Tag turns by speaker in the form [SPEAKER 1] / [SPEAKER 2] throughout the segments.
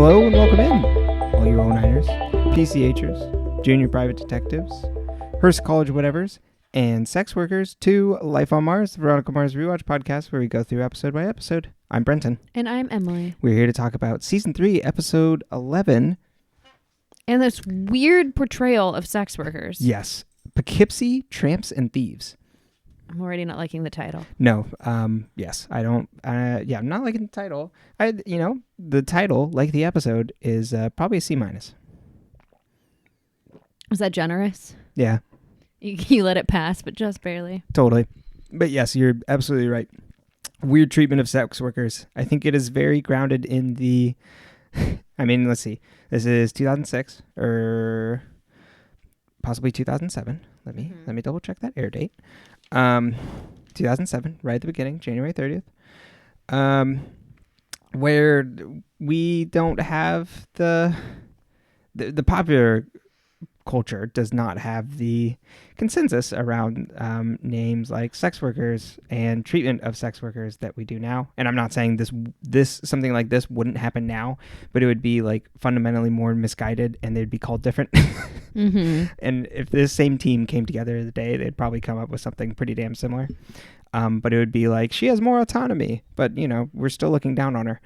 [SPEAKER 1] Hello and welcome in, all you O-Niners, PCHers, junior private detectives, Hearst College whatevers, and sex workers to Life on Mars, the Veronica Mars Rewatch podcast where we go through episode by episode. I'm Brenton.
[SPEAKER 2] And I'm Emily.
[SPEAKER 1] We're here to talk about Season 3, Episode 11.
[SPEAKER 2] And this weird portrayal of sex workers.
[SPEAKER 1] Yes. Poughkeepsie, Tramps, and Thieves.
[SPEAKER 2] I'm already not liking the title.
[SPEAKER 1] No. Yes. I don't. I'm not liking the title. The title, like the episode, is probably a C-.
[SPEAKER 2] Was that generous?
[SPEAKER 1] Yeah.
[SPEAKER 2] You let it pass, but just barely.
[SPEAKER 1] Totally. But yes, you're absolutely right. Weird treatment of sex workers. I think it is very grounded in the... let's see. This is 2006 or possibly 2007. Let me double check that air date. 2007, right at the beginning, January 30th. Where we don't have the popular culture does not have the consensus around names like sex workers and treatment of sex workers that we do now. And I'm not saying this something like this wouldn't happen now, but it would be like fundamentally more misguided and they'd be called different.
[SPEAKER 2] Mm-hmm.
[SPEAKER 1] And if this same team came together today, they'd probably come up with something pretty damn similar. But it would be like, she has more autonomy, but we're still looking down on her.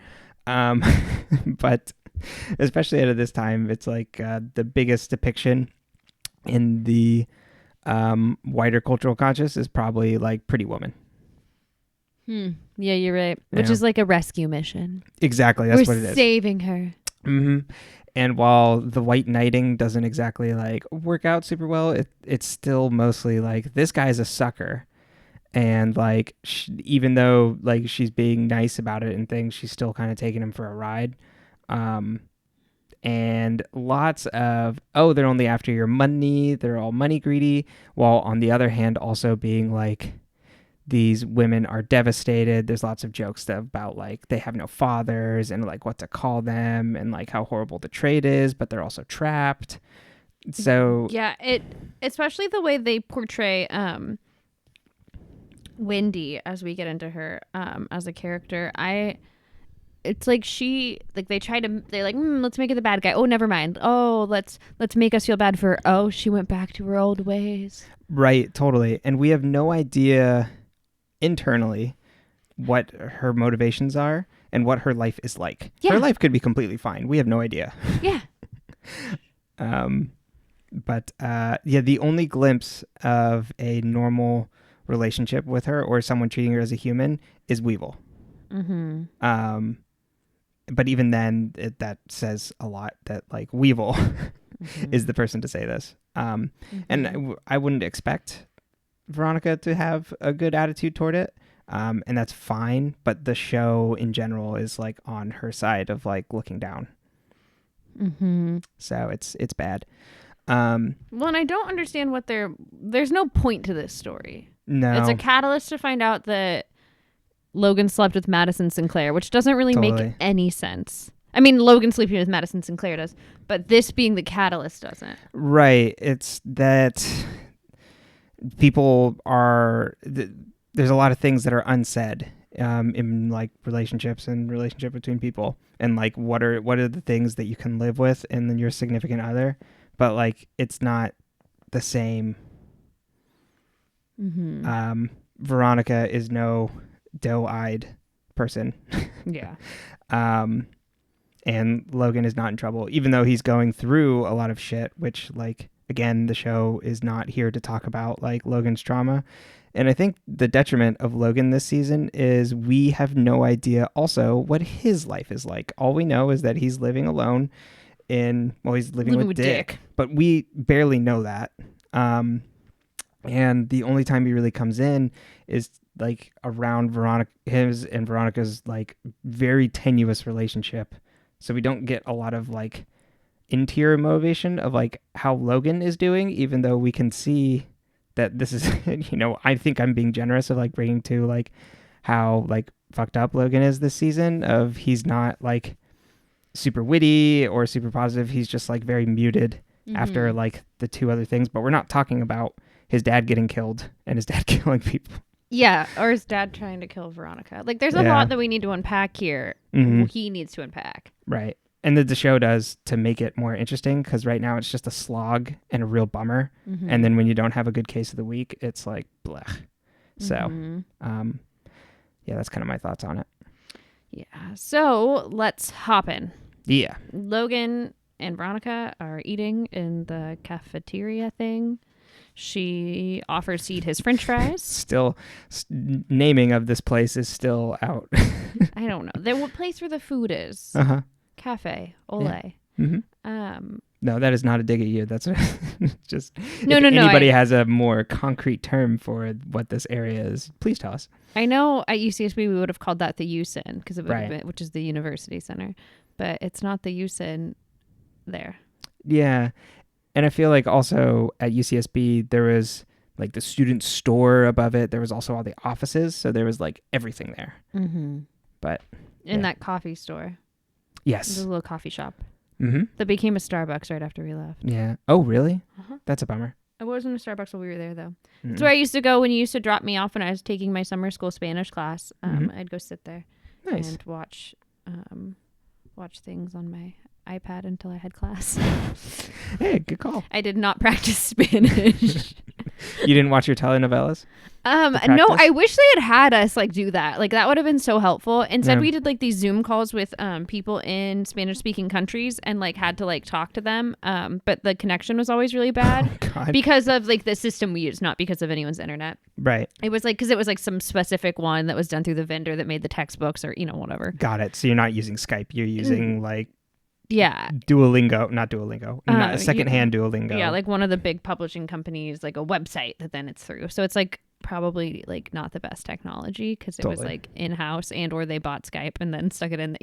[SPEAKER 1] But especially at this time, it's like the biggest depiction in the wider cultural conscious is probably like Pretty Woman.
[SPEAKER 2] Yeah, you're right. Which is like a rescue mission.
[SPEAKER 1] Exactly, that's what it is.
[SPEAKER 2] We're saving her.
[SPEAKER 1] Mm-hmm. And while the white knighting doesn't exactly like work out super well, it's still mostly like this guy's a sucker. And like, even though like she's being nice about it and things, she's still kind of taking him for a ride. And lots of, they're only after your money. They're all money greedy. While on the other hand, also being like, these women are devastated. There's lots of jokes about like they have no fathers and like what to call them and like how horrible the trade is, but they're also trapped. So
[SPEAKER 2] yeah, especially the way they portray Wendy as we get into her as a character. It's like they're like, let's make it the bad guy. Oh, never mind. Oh, let's make us feel bad for her. Oh, she went back to her old ways.
[SPEAKER 1] Right, totally. And we have no idea internally what her motivations are and what her life is like.
[SPEAKER 2] Yeah.
[SPEAKER 1] Her life could be completely fine. We have no idea.
[SPEAKER 2] Yeah.
[SPEAKER 1] The only glimpse of a normal relationship with her or someone treating her as a human is Weevil.
[SPEAKER 2] Mm-hmm.
[SPEAKER 1] But even then, that says a lot that like Weevil is the person to say this. And I wouldn't expect Veronica to have a good attitude toward it. And that's fine. But the show in general is like on her side of like looking down.
[SPEAKER 2] Mm-hmm.
[SPEAKER 1] So it's bad.
[SPEAKER 2] Well, and I don't understand there's no point to this story.
[SPEAKER 1] No.
[SPEAKER 2] It's a catalyst to find out that Logan slept with Madison Sinclair, which doesn't really make any sense. I mean, Logan sleeping with Madison Sinclair does, but this being the catalyst doesn't. Right.
[SPEAKER 1] It's that people there's a lot of things that are unsaid in like relationships and relationship between people, and like what are the things that you can live with and then your significant other, but like it's not the same.
[SPEAKER 2] Mm-hmm.
[SPEAKER 1] Veronica is no doe-eyed person.
[SPEAKER 2] Yeah.
[SPEAKER 1] And Logan is not in trouble, even though he's going through a lot of shit, which like, again, the show is not here to talk about like Logan's trauma. And I think the detriment of Logan this season is we have no idea also what his life is like. All we know is that he's living alone he's living with Dick, but we barely know that. And the only time he really comes in is like around his and Veronica's like very tenuous relationship. So we don't get a lot of like interior motivation of like how Logan is doing, even though we can see that this is, I think I'm being generous of like bringing to like how like fucked up Logan is this season. Of he's not like super witty or super positive. He's just like very muted after like the two other things. But we're not talking about his dad getting killed and his dad killing people.
[SPEAKER 2] Yeah, or his dad trying to kill Veronica. Like, there's a lot that we need to unpack here.
[SPEAKER 1] Mm-hmm.
[SPEAKER 2] He needs to unpack.
[SPEAKER 1] Right. and the show does to make it more interesting, because right now it's just a slog and a real bummer.
[SPEAKER 2] Mm-hmm.
[SPEAKER 1] And then when you don't have a good case of the week, it's like blech. So, yeah, that's kind of my thoughts on it.
[SPEAKER 2] Yeah. So let's hop in.
[SPEAKER 1] Yeah.
[SPEAKER 2] Logan and Veronica are eating in the cafeteria thing. She offers to eat his French fries.
[SPEAKER 1] Still, naming of this place is still out.
[SPEAKER 2] I don't know. The place where the food is.
[SPEAKER 1] Uh-huh.
[SPEAKER 2] Cafe. Ole.
[SPEAKER 1] Yeah. No, that is not a dig at you. That's just if anybody has a more concrete term for what this area is, please tell us.
[SPEAKER 2] I know at UCSB we would have called that the UCIN because it would have
[SPEAKER 1] Right.
[SPEAKER 2] been, which is the university center, but it's not the UCIN there.
[SPEAKER 1] Yeah, and I feel like also at UCSB there was like the student store above it. There was also all the offices, so there was like everything there.
[SPEAKER 2] Mm-hmm.
[SPEAKER 1] But
[SPEAKER 2] in that coffee store,
[SPEAKER 1] yes,
[SPEAKER 2] there's a little coffee shop.
[SPEAKER 1] Mm-hmm.
[SPEAKER 2] That became a Starbucks right after we left.
[SPEAKER 1] Yeah. Oh, really?
[SPEAKER 2] Uh-huh.
[SPEAKER 1] That's a bummer.
[SPEAKER 2] It wasn't a Starbucks while we were there, though.
[SPEAKER 1] Mm-mm.
[SPEAKER 2] That's where I used to go when you used to drop me off when I was taking my summer school Spanish class. I'd go sit there and watch things on my iPad until I had class.
[SPEAKER 1] Hey, good call.
[SPEAKER 2] I did not practice Spanish.
[SPEAKER 1] You didn't watch your telenovelas?
[SPEAKER 2] No, I wish they had us like do that. Like that would have been so helpful. Instead,
[SPEAKER 1] Yeah.
[SPEAKER 2] we did like these Zoom calls with people in Spanish speaking countries and like had to like talk to them. But the connection was always really bad because of like the system we use, not because of anyone's internet.
[SPEAKER 1] Right.
[SPEAKER 2] It was like, because it was like some specific one that was done through the vendor that made the textbooks or, whatever.
[SPEAKER 1] Got it. So you're not using Skype. You're using like not Duolingo, secondhand Duolingo.
[SPEAKER 2] Yeah, like one of the big publishing companies, like a website that then it's through. So it's like probably like not the best technology because it was like in-house and or they bought Skype and then stuck it in,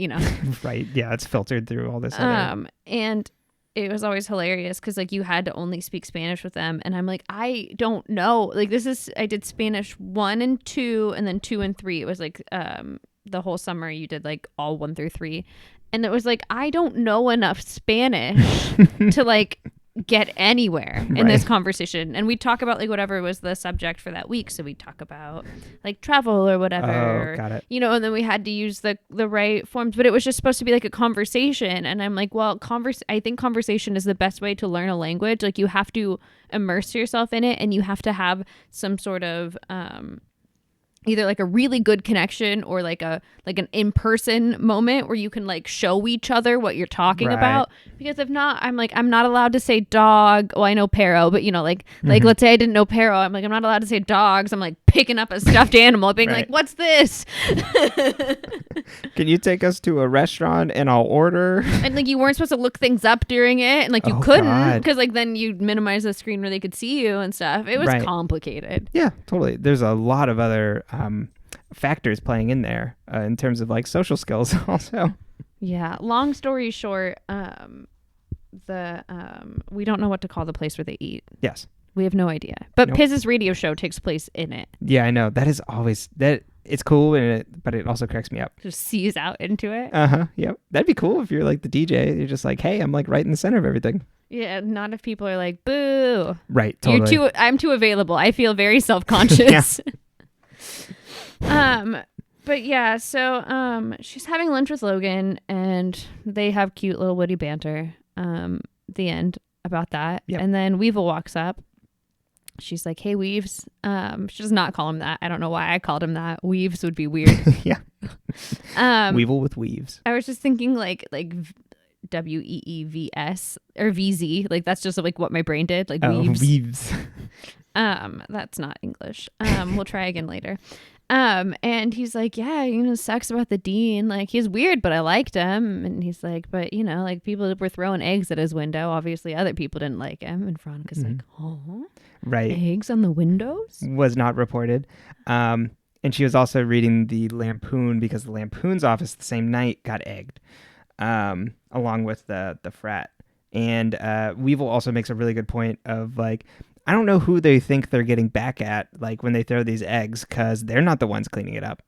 [SPEAKER 1] Right. Yeah, it's filtered through all this
[SPEAKER 2] and it was always hilarious because like you had to only speak Spanish with them and I'm like, I don't know, like I did Spanish 1 and 2 and then 2 and 3. It was like the whole summer you did like all 1 through 3 and it was like, I don't know enough Spanish to like get anywhere in this conversation. And we'd talk about like whatever was the subject for that week. So we'd talk about like travel or whatever.
[SPEAKER 1] Oh, got it.
[SPEAKER 2] And then we had to use the right forms, but it was just supposed to be like a conversation. And I'm like, well, I think conversation is the best way to learn a language. Like you have to immerse yourself in it and you have to have some sort of either like a really good connection or like an in-person moment where you can like show each other what you're talking about, because if not, I'm not allowed to say dog. Well, I know Pero, but like let's say I didn't know Pero, I'm not allowed to say dogs. I'm like picking up a stuffed animal being like, what's this?
[SPEAKER 1] Can you take us to a restaurant and I'll order? And
[SPEAKER 2] like you weren't supposed to look things up during it and like you couldn't because like then you'd minimize the screen where they could see you and stuff. It was complicated.
[SPEAKER 1] Yeah, totally. There's a lot of other factors playing in there in terms of like social skills also.
[SPEAKER 2] Yeah. Long story short, we don't know what to call the place where they eat.
[SPEAKER 1] Yes.
[SPEAKER 2] We have no idea. But Piz's radio show takes place in it.
[SPEAKER 1] Yeah, I know. That is always that. It's cool, but it also cracks me up.
[SPEAKER 2] Just sees out into it.
[SPEAKER 1] Yep. That'd be cool if you're like the DJ. You're just like, hey, I'm like right in the center of everything.
[SPEAKER 2] Yeah. Not if people are like, boo.
[SPEAKER 1] Right. Totally.
[SPEAKER 2] I'm too available. I feel very self-conscious. But yeah, so she's having lunch with Logan and they have cute little witty banter. The end about that. Yep. And then Weevil walks up. She's like, hey, Weaves. She does not call him that. I don't know why I called him that. Weaves would be weird.
[SPEAKER 1] Yeah. Weevil with weaves.
[SPEAKER 2] I was just thinking like WEEVS or VZ. Like that's just like what my brain did. Like weaves. That's not English. We'll try again later. And he's like, yeah, sucks about the dean. Like he's weird, but I liked him. And he's like, but like people were throwing eggs at his window. Obviously other people didn't like him. And Veronica's like, oh,
[SPEAKER 1] right.
[SPEAKER 2] Eggs on the windows?
[SPEAKER 1] Was not reported. And she was also reading the Lampoon because the Lampoon's office the same night got egged, along with the frat. And Weevil also makes a really good point of like, I don't know who they think they're getting back at, like when they throw these eggs, because they're not the ones cleaning it up.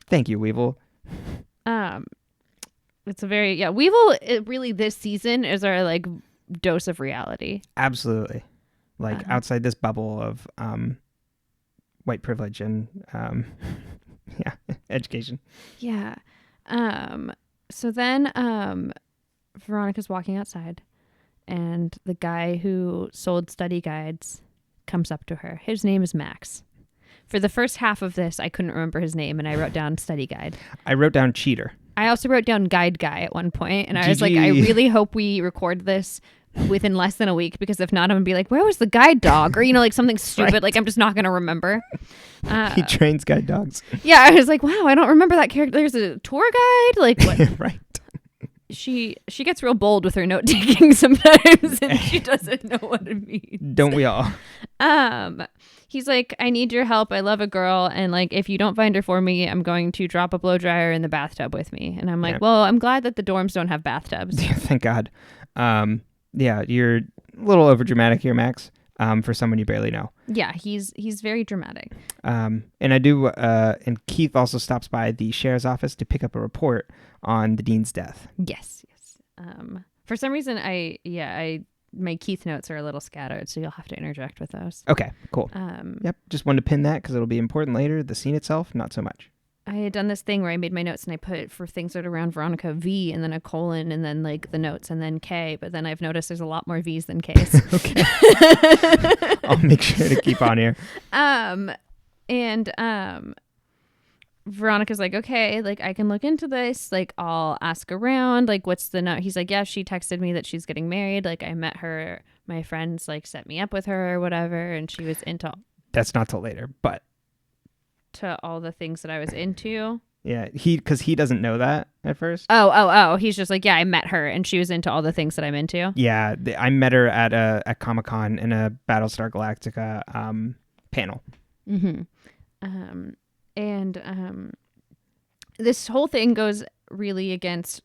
[SPEAKER 1] Thank you, Weevil.
[SPEAKER 2] It's a very Weevil. Really, this season is our like dose of reality.
[SPEAKER 1] Absolutely, like outside this bubble of white privilege and education.
[SPEAKER 2] Yeah. So then Veronica's walking outside, and the guy who sold study guides comes up to her. His name is Max. For the first half of this, I couldn't remember his name, and I wrote down study guide.
[SPEAKER 1] I wrote down cheater.
[SPEAKER 2] I also wrote down guide guy at one point, and I was
[SPEAKER 1] GG.
[SPEAKER 2] like, I really hope we record this within less than a week, because if not, I'm gonna be like, where was the guide dog? Or, you know, like something stupid.
[SPEAKER 1] Right.
[SPEAKER 2] Like, I'm just not gonna remember.
[SPEAKER 1] He trains guide dogs.
[SPEAKER 2] Yeah, I was like, wow, I don't remember that character. There's a tour guide. Like, what?
[SPEAKER 1] Right.
[SPEAKER 2] She gets real bold with her note taking sometimes, and she doesn't know what it means.
[SPEAKER 1] Don't we all?
[SPEAKER 2] He's like, I need your help. I love a girl, and like, if you don't find her for me, I'm going to drop a blow dryer in the bathtub with me. And I'm like, well, I'm glad that the dorms don't have bathtubs.
[SPEAKER 1] Thank God. Yeah, you're a little over dramatic here, Max. For someone you barely know.
[SPEAKER 2] Yeah, he's very dramatic.
[SPEAKER 1] And I do. And Keith also stops by the sheriff's office to pick up a report on the dean's death.
[SPEAKER 2] Yes. For some reason, my Keith notes are a little scattered, so you'll have to interject with those.
[SPEAKER 1] Okay, cool. Yep, just wanted to pin that because it'll be important later. The scene itself, not so much.
[SPEAKER 2] I had done this thing where I made my notes and I put for things that are around Veronica V and then a colon and then like the notes and then K, but then I've noticed there's a lot more V's than K's.
[SPEAKER 1] Okay. I'll make sure to keep on here.
[SPEAKER 2] Veronica's like, okay, like I can look into this, like I'll ask around, like what's the note? He's like, yeah, she texted me that she's getting married, like I met her, my friends like set me up with her or whatever, and she was into
[SPEAKER 1] That's not till later, but
[SPEAKER 2] to all the things that I was into.
[SPEAKER 1] Yeah, because he doesn't know that at first.
[SPEAKER 2] Oh. He's just like, yeah, I met her and she was into all the things that I'm into.
[SPEAKER 1] Yeah, I met her at Comic-Con in a Battlestar Galactica panel.
[SPEAKER 2] Mm-hmm. This whole thing goes really against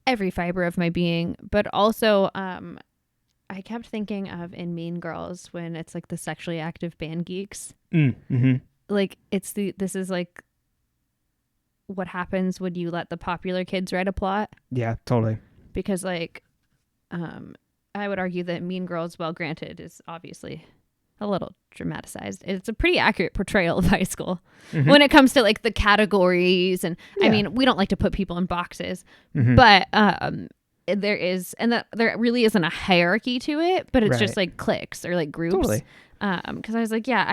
[SPEAKER 2] every fiber of my being, but also I kept thinking of in Mean Girls when it's like the sexually active band geeks.
[SPEAKER 1] Mm-hmm.
[SPEAKER 2] Like this is like what happens when you let the popular kids write a plot.
[SPEAKER 1] Yeah, totally.
[SPEAKER 2] Because like I would argue that Mean Girls, well granted, is obviously a little dramatized. It's a pretty accurate portrayal of high school when it comes to like the categories. And I mean, we don't like to put people in boxes, but there is, and that there really isn't a hierarchy to it, but it's just like cliques or like groups.
[SPEAKER 1] Totally.
[SPEAKER 2] Because I was like, yeah,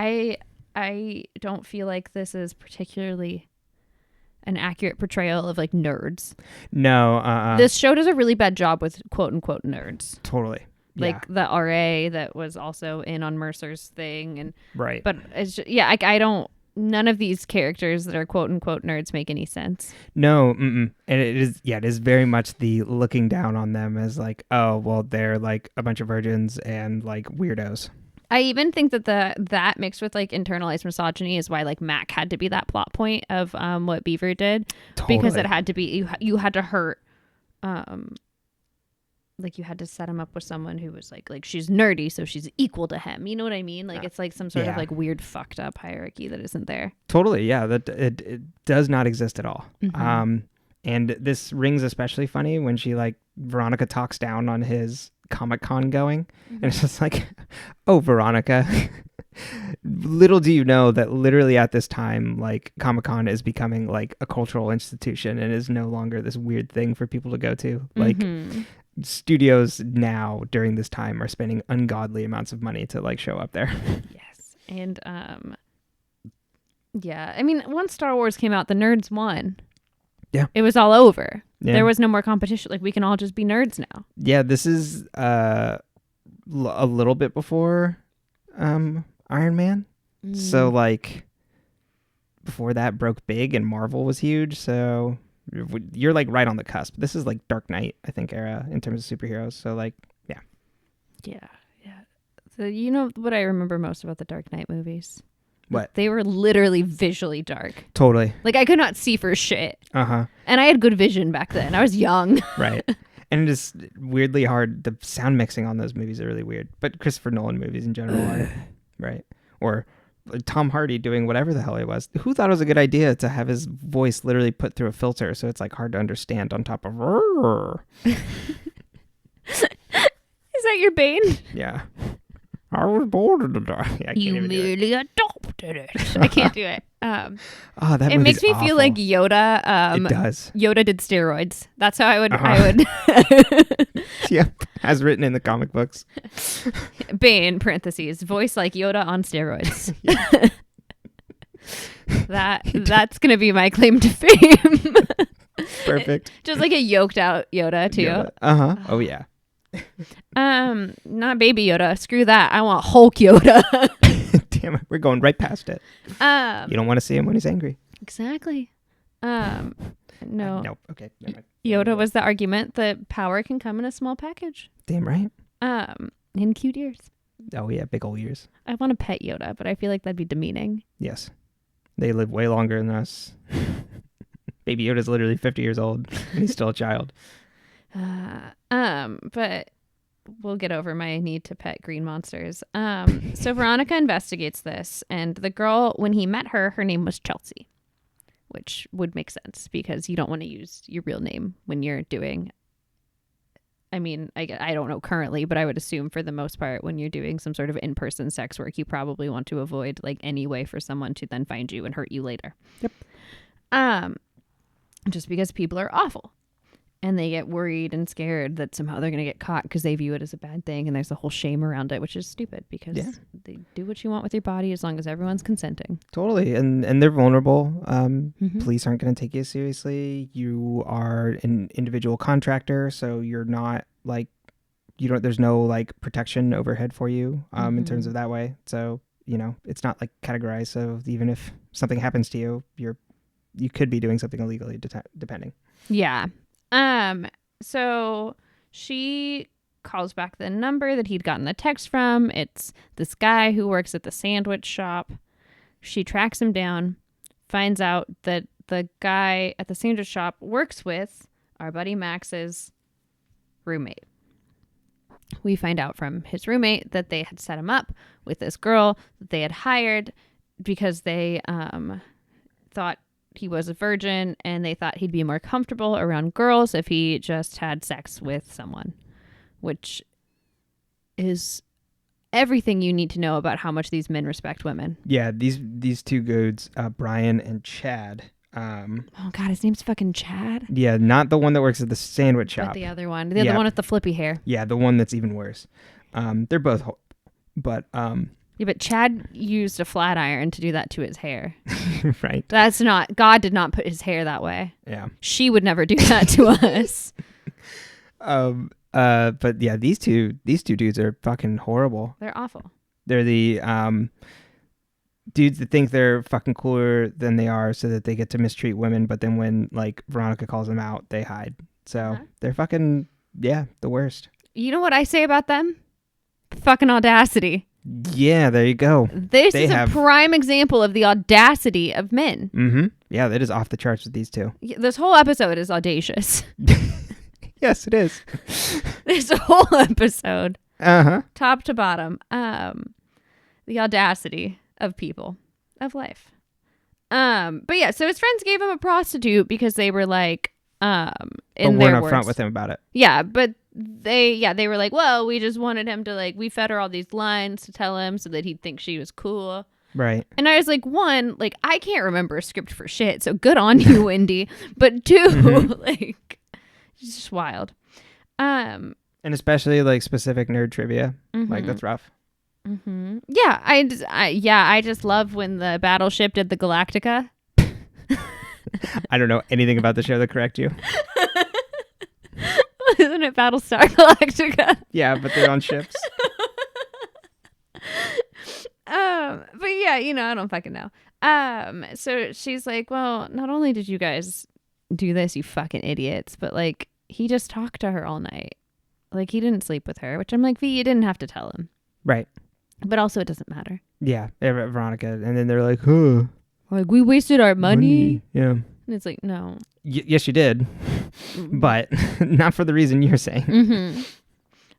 [SPEAKER 2] I don't feel like this is particularly an accurate portrayal of like nerds.
[SPEAKER 1] No.
[SPEAKER 2] This show does a really bad job with quote unquote nerds.
[SPEAKER 1] Totally.
[SPEAKER 2] Like the RA that was also in on Mercer's thing. And
[SPEAKER 1] right.
[SPEAKER 2] But it's just, yeah, I don't, none of these characters that are quote unquote nerds make any sense.
[SPEAKER 1] No. And it is very much the looking down on them as like, oh, well, they're like a bunch of virgins and like weirdos.
[SPEAKER 2] I even think that that mixed with like internalized misogyny is why like Mac had to be that plot point of what Beaver did. Totally. Because it had to be, you had to hurt, like you had to set him up with someone who was like she's nerdy, so she's equal to him. You know what I mean? Like it's like some sort of like weird fucked up hierarchy that isn't there.
[SPEAKER 1] Totally. Yeah. That it does not exist at all. And this rings especially funny when she like Veronica talks down on his Comic-Con going, and it's just like, oh, Veronica, little do you know that literally at this time, like Comic-Con is becoming like a cultural institution and is no longer this weird thing for people to go to. Like studios now during this time are spending ungodly amounts of money to like show up there.
[SPEAKER 2] Yes. And yeah, I memean, once Star Wars came out, the nerds won. Yeah. It was all over. Yeah. There was no more competition. Like we can all just be nerds now.
[SPEAKER 1] Yeah, this is a little bit before Iron Man. So like before that broke big and Marvel was huge, so you're like right on the cusp. This is like Dark Knight, I think, era in terms of superheroes. So like, yeah.
[SPEAKER 2] So you know what I remember most about the Dark Knight movies?
[SPEAKER 1] What?
[SPEAKER 2] They were literally visually dark.
[SPEAKER 1] Totally.
[SPEAKER 2] Like I could not see for shit.
[SPEAKER 1] And
[SPEAKER 2] I had good vision back then. I was young.
[SPEAKER 1] Right. And it is weirdly hard. The sound mixing on those movies are really weird. But Christopher Nolan movies in general are. Right. Or Tom Hardy doing whatever the hell he was. Who thought it was a good idea to have his voice literally put through a filter so it's like hard to understand on top of Is
[SPEAKER 2] that your Bane?
[SPEAKER 1] Yeah. I was born to die.
[SPEAKER 2] You merely adopted it. I can't do it.
[SPEAKER 1] Oh, that
[SPEAKER 2] It
[SPEAKER 1] movie's
[SPEAKER 2] makes me
[SPEAKER 1] awful.
[SPEAKER 2] feel like Yoda.
[SPEAKER 1] It does.
[SPEAKER 2] Yoda did steroids. That's how I would.
[SPEAKER 1] Yep, as written in the comic books.
[SPEAKER 2] Bane parentheses voice like Yoda on steroids. That's gonna be my claim to fame.
[SPEAKER 1] Perfect.
[SPEAKER 2] Just like a yoked out Yoda too.
[SPEAKER 1] Yoda. Uh-huh. Oh yeah.
[SPEAKER 2] Not baby Yoda. Screw that. I want Hulk Yoda.
[SPEAKER 1] Damn it, we're going right past it. You don't want to see him when he's angry.
[SPEAKER 2] Exactly. No.
[SPEAKER 1] Nope. Okay. Never mind.
[SPEAKER 2] Yoda was the argument that power can come in a small package.
[SPEAKER 1] Damn right.
[SPEAKER 2] In cute ears.
[SPEAKER 1] Oh yeah, big old ears.
[SPEAKER 2] I want to pet Yoda, but I feel like that'd be demeaning.
[SPEAKER 1] Yes. They live way longer than us. Baby Yoda's literally 50 years old and he's still a child.
[SPEAKER 2] But we'll get over my need to pet green monsters. So Veronica investigates this, and the girl, when he met her, her name was Chelsea, which would make sense because you don't want to use your real name when you're doing. I mean, I don't know currently, but I would assume for the most part, when you're doing some sort of in-person sex work, you probably want to avoid like any way for someone to then find you and hurt you later.
[SPEAKER 1] Yep.
[SPEAKER 2] Just because people are awful. And they get worried and scared that somehow they're going to get caught because they view it as a bad thing. And there's a whole shame around it, which is stupid because they do what you want with your body as long as everyone's consenting.
[SPEAKER 1] Totally. And they're vulnerable.
[SPEAKER 2] Mm-hmm.
[SPEAKER 1] Police aren't going to take you seriously. You are an individual contractor. So you're not like, there's no like protection overhead for you in terms of that way. So, it's not like categorized. So even if something happens to you, you could be doing something illegally depending.
[SPEAKER 2] Yeah. So she calls back the number that he'd gotten the text from. It's this guy who works at the sandwich shop. She tracks him down, finds out that the guy at the sandwich shop works with our buddy Max's roommate. We find out from his roommate that they had set him up with this girl that they had hired because they thought he was a virgin and they thought he'd be more comfortable around girls if he just had sex with someone, which is everything you need to know about how much these men respect women.
[SPEAKER 1] Yeah, these two dudes, Brian and Chad.
[SPEAKER 2] Oh God, his name's fucking Chad.
[SPEAKER 1] Yeah, not the one that works at the sandwich shop.
[SPEAKER 2] But the other one, the other one with the flippy hair.
[SPEAKER 1] Yeah, the one that's even worse. They're both, but
[SPEAKER 2] yeah, but Chad used a flat iron to do that to his hair.
[SPEAKER 1] Right.
[SPEAKER 2] God did not put his hair that way.
[SPEAKER 1] Yeah.
[SPEAKER 2] She would never do that to us.
[SPEAKER 1] But yeah, these two dudes are fucking horrible.
[SPEAKER 2] They're awful.
[SPEAKER 1] They're the dudes that think they're fucking cooler than they are so that they get to mistreat women, but then when like Veronica calls them out, they hide. So they're fucking, the worst.
[SPEAKER 2] You know what I say about them? Fucking audacity.
[SPEAKER 1] Yeah, there you go.
[SPEAKER 2] This is a prime example of the audacity of men.
[SPEAKER 1] Mm-hmm. Yeah, that is off the charts with these two.
[SPEAKER 2] This whole episode is audacious.
[SPEAKER 1] Yes, it is.
[SPEAKER 2] This whole episode.
[SPEAKER 1] Uh-huh.
[SPEAKER 2] Top to bottom. The audacity of people, of life. But yeah, so his friends gave him a prostitute because they were like, in
[SPEAKER 1] but
[SPEAKER 2] their
[SPEAKER 1] weren't
[SPEAKER 2] words.
[SPEAKER 1] upfront with him about it.
[SPEAKER 2] Yeah, but they were like, well, we just wanted him to like, we fed her all these lines to tell him so that he'd think she was cool.
[SPEAKER 1] Right.
[SPEAKER 2] And I was like, one, like, I can't remember a script for shit, so good on you, Wendy. But two, like, it's just wild.
[SPEAKER 1] And especially like specific nerd trivia. Like that's rough.
[SPEAKER 2] Mm-hmm. Yeah, I just love when the battleship did the Galactica.
[SPEAKER 1] I don't know anything about the show to correct you.
[SPEAKER 2] Isn't it Battlestar Galactica?
[SPEAKER 1] Yeah, but they're on ships.
[SPEAKER 2] But yeah, I don't fucking know. So she's like, well, not only did you guys do this, you fucking idiots, but like he just talked to her all night. Like he didn't sleep with her, which I'm like, V, you didn't have to tell him.
[SPEAKER 1] Right.
[SPEAKER 2] But also it doesn't matter.
[SPEAKER 1] Yeah, Veronica. And then they're like, huh.
[SPEAKER 2] Like, we wasted our money.
[SPEAKER 1] Yeah.
[SPEAKER 2] And it's like, no.
[SPEAKER 1] Yes, you did. But not for the reason you're saying.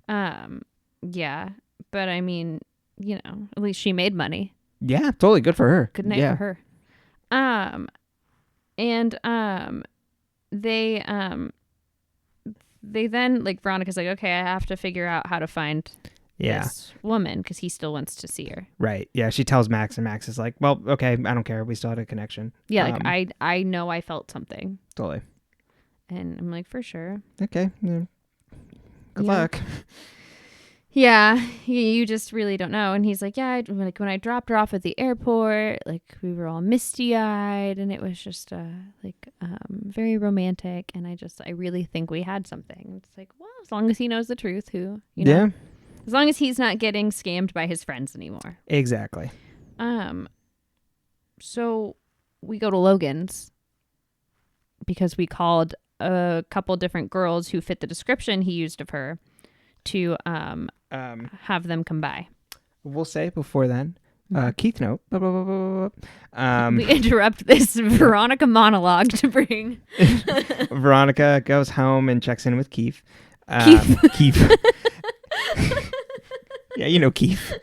[SPEAKER 2] Mm-hmm. Yeah. But I mean, at least she made money.
[SPEAKER 1] Yeah, totally. Good for her.
[SPEAKER 2] Good night for her. And they then, like, Veronica's like, okay, I have to figure out how to find
[SPEAKER 1] Yeah.
[SPEAKER 2] this woman because he still wants to see her.
[SPEAKER 1] Right. Yeah. She tells Max, and Max is like, well, okay, I don't care. We still had a connection.
[SPEAKER 2] Yeah, like I know I felt something.
[SPEAKER 1] Totally.
[SPEAKER 2] And I'm like, for sure.
[SPEAKER 1] Okay. Yeah. Good
[SPEAKER 2] Yeah.
[SPEAKER 1] luck.
[SPEAKER 2] Yeah, you just really don't know. And he's like, yeah, like when I dropped her off at the airport, like we were all misty eyed, and it was just very romantic. And I really think we had something. It's like, well, as long as he knows the truth,
[SPEAKER 1] Yeah.
[SPEAKER 2] as long as he's not getting scammed by his friends anymore.
[SPEAKER 1] Exactly.
[SPEAKER 2] So we go to Logan's because we called a couple different girls who fit the description he used of her to have them come by.
[SPEAKER 1] We'll say before then, Keith note. Blah, blah, blah, blah, blah.
[SPEAKER 2] We interrupt this Veronica monologue to bring
[SPEAKER 1] Veronica goes home and checks in with Keith. Keith. Yeah, you know Keith.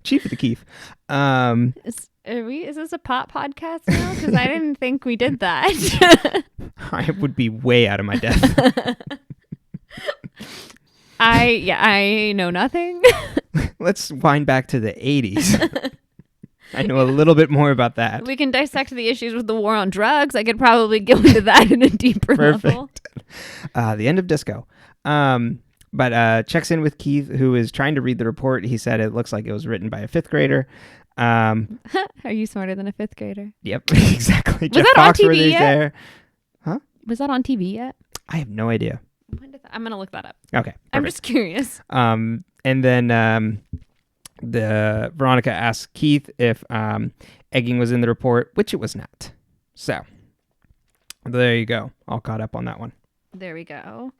[SPEAKER 1] Chief of the Keith.
[SPEAKER 2] Is this a pop podcast now? Because I didn't think we did that.
[SPEAKER 1] I would be way out of my depth.
[SPEAKER 2] I know nothing.
[SPEAKER 1] Let's wind back to the 80s. I know a little bit more about that.
[SPEAKER 2] We can dissect the issues with the war on drugs. I could probably go into that in a deeper level.
[SPEAKER 1] The end of disco. But checks in with Keith, who is trying to read the report. He said it looks like it was written by a 5th grader.
[SPEAKER 2] Are you smarter than a 5th grader?
[SPEAKER 1] Yep, exactly.
[SPEAKER 2] Was Jeff that on TV yet?
[SPEAKER 1] There. Huh?
[SPEAKER 2] Was that on TV yet?
[SPEAKER 1] I have no idea.
[SPEAKER 2] I'm going to look that up.
[SPEAKER 1] Okay. Perfect.
[SPEAKER 2] I'm just curious.
[SPEAKER 1] And then the Veronica asks Keith if egging was in the report, which it was not. So there you go. All caught up on that one.
[SPEAKER 2] There we go.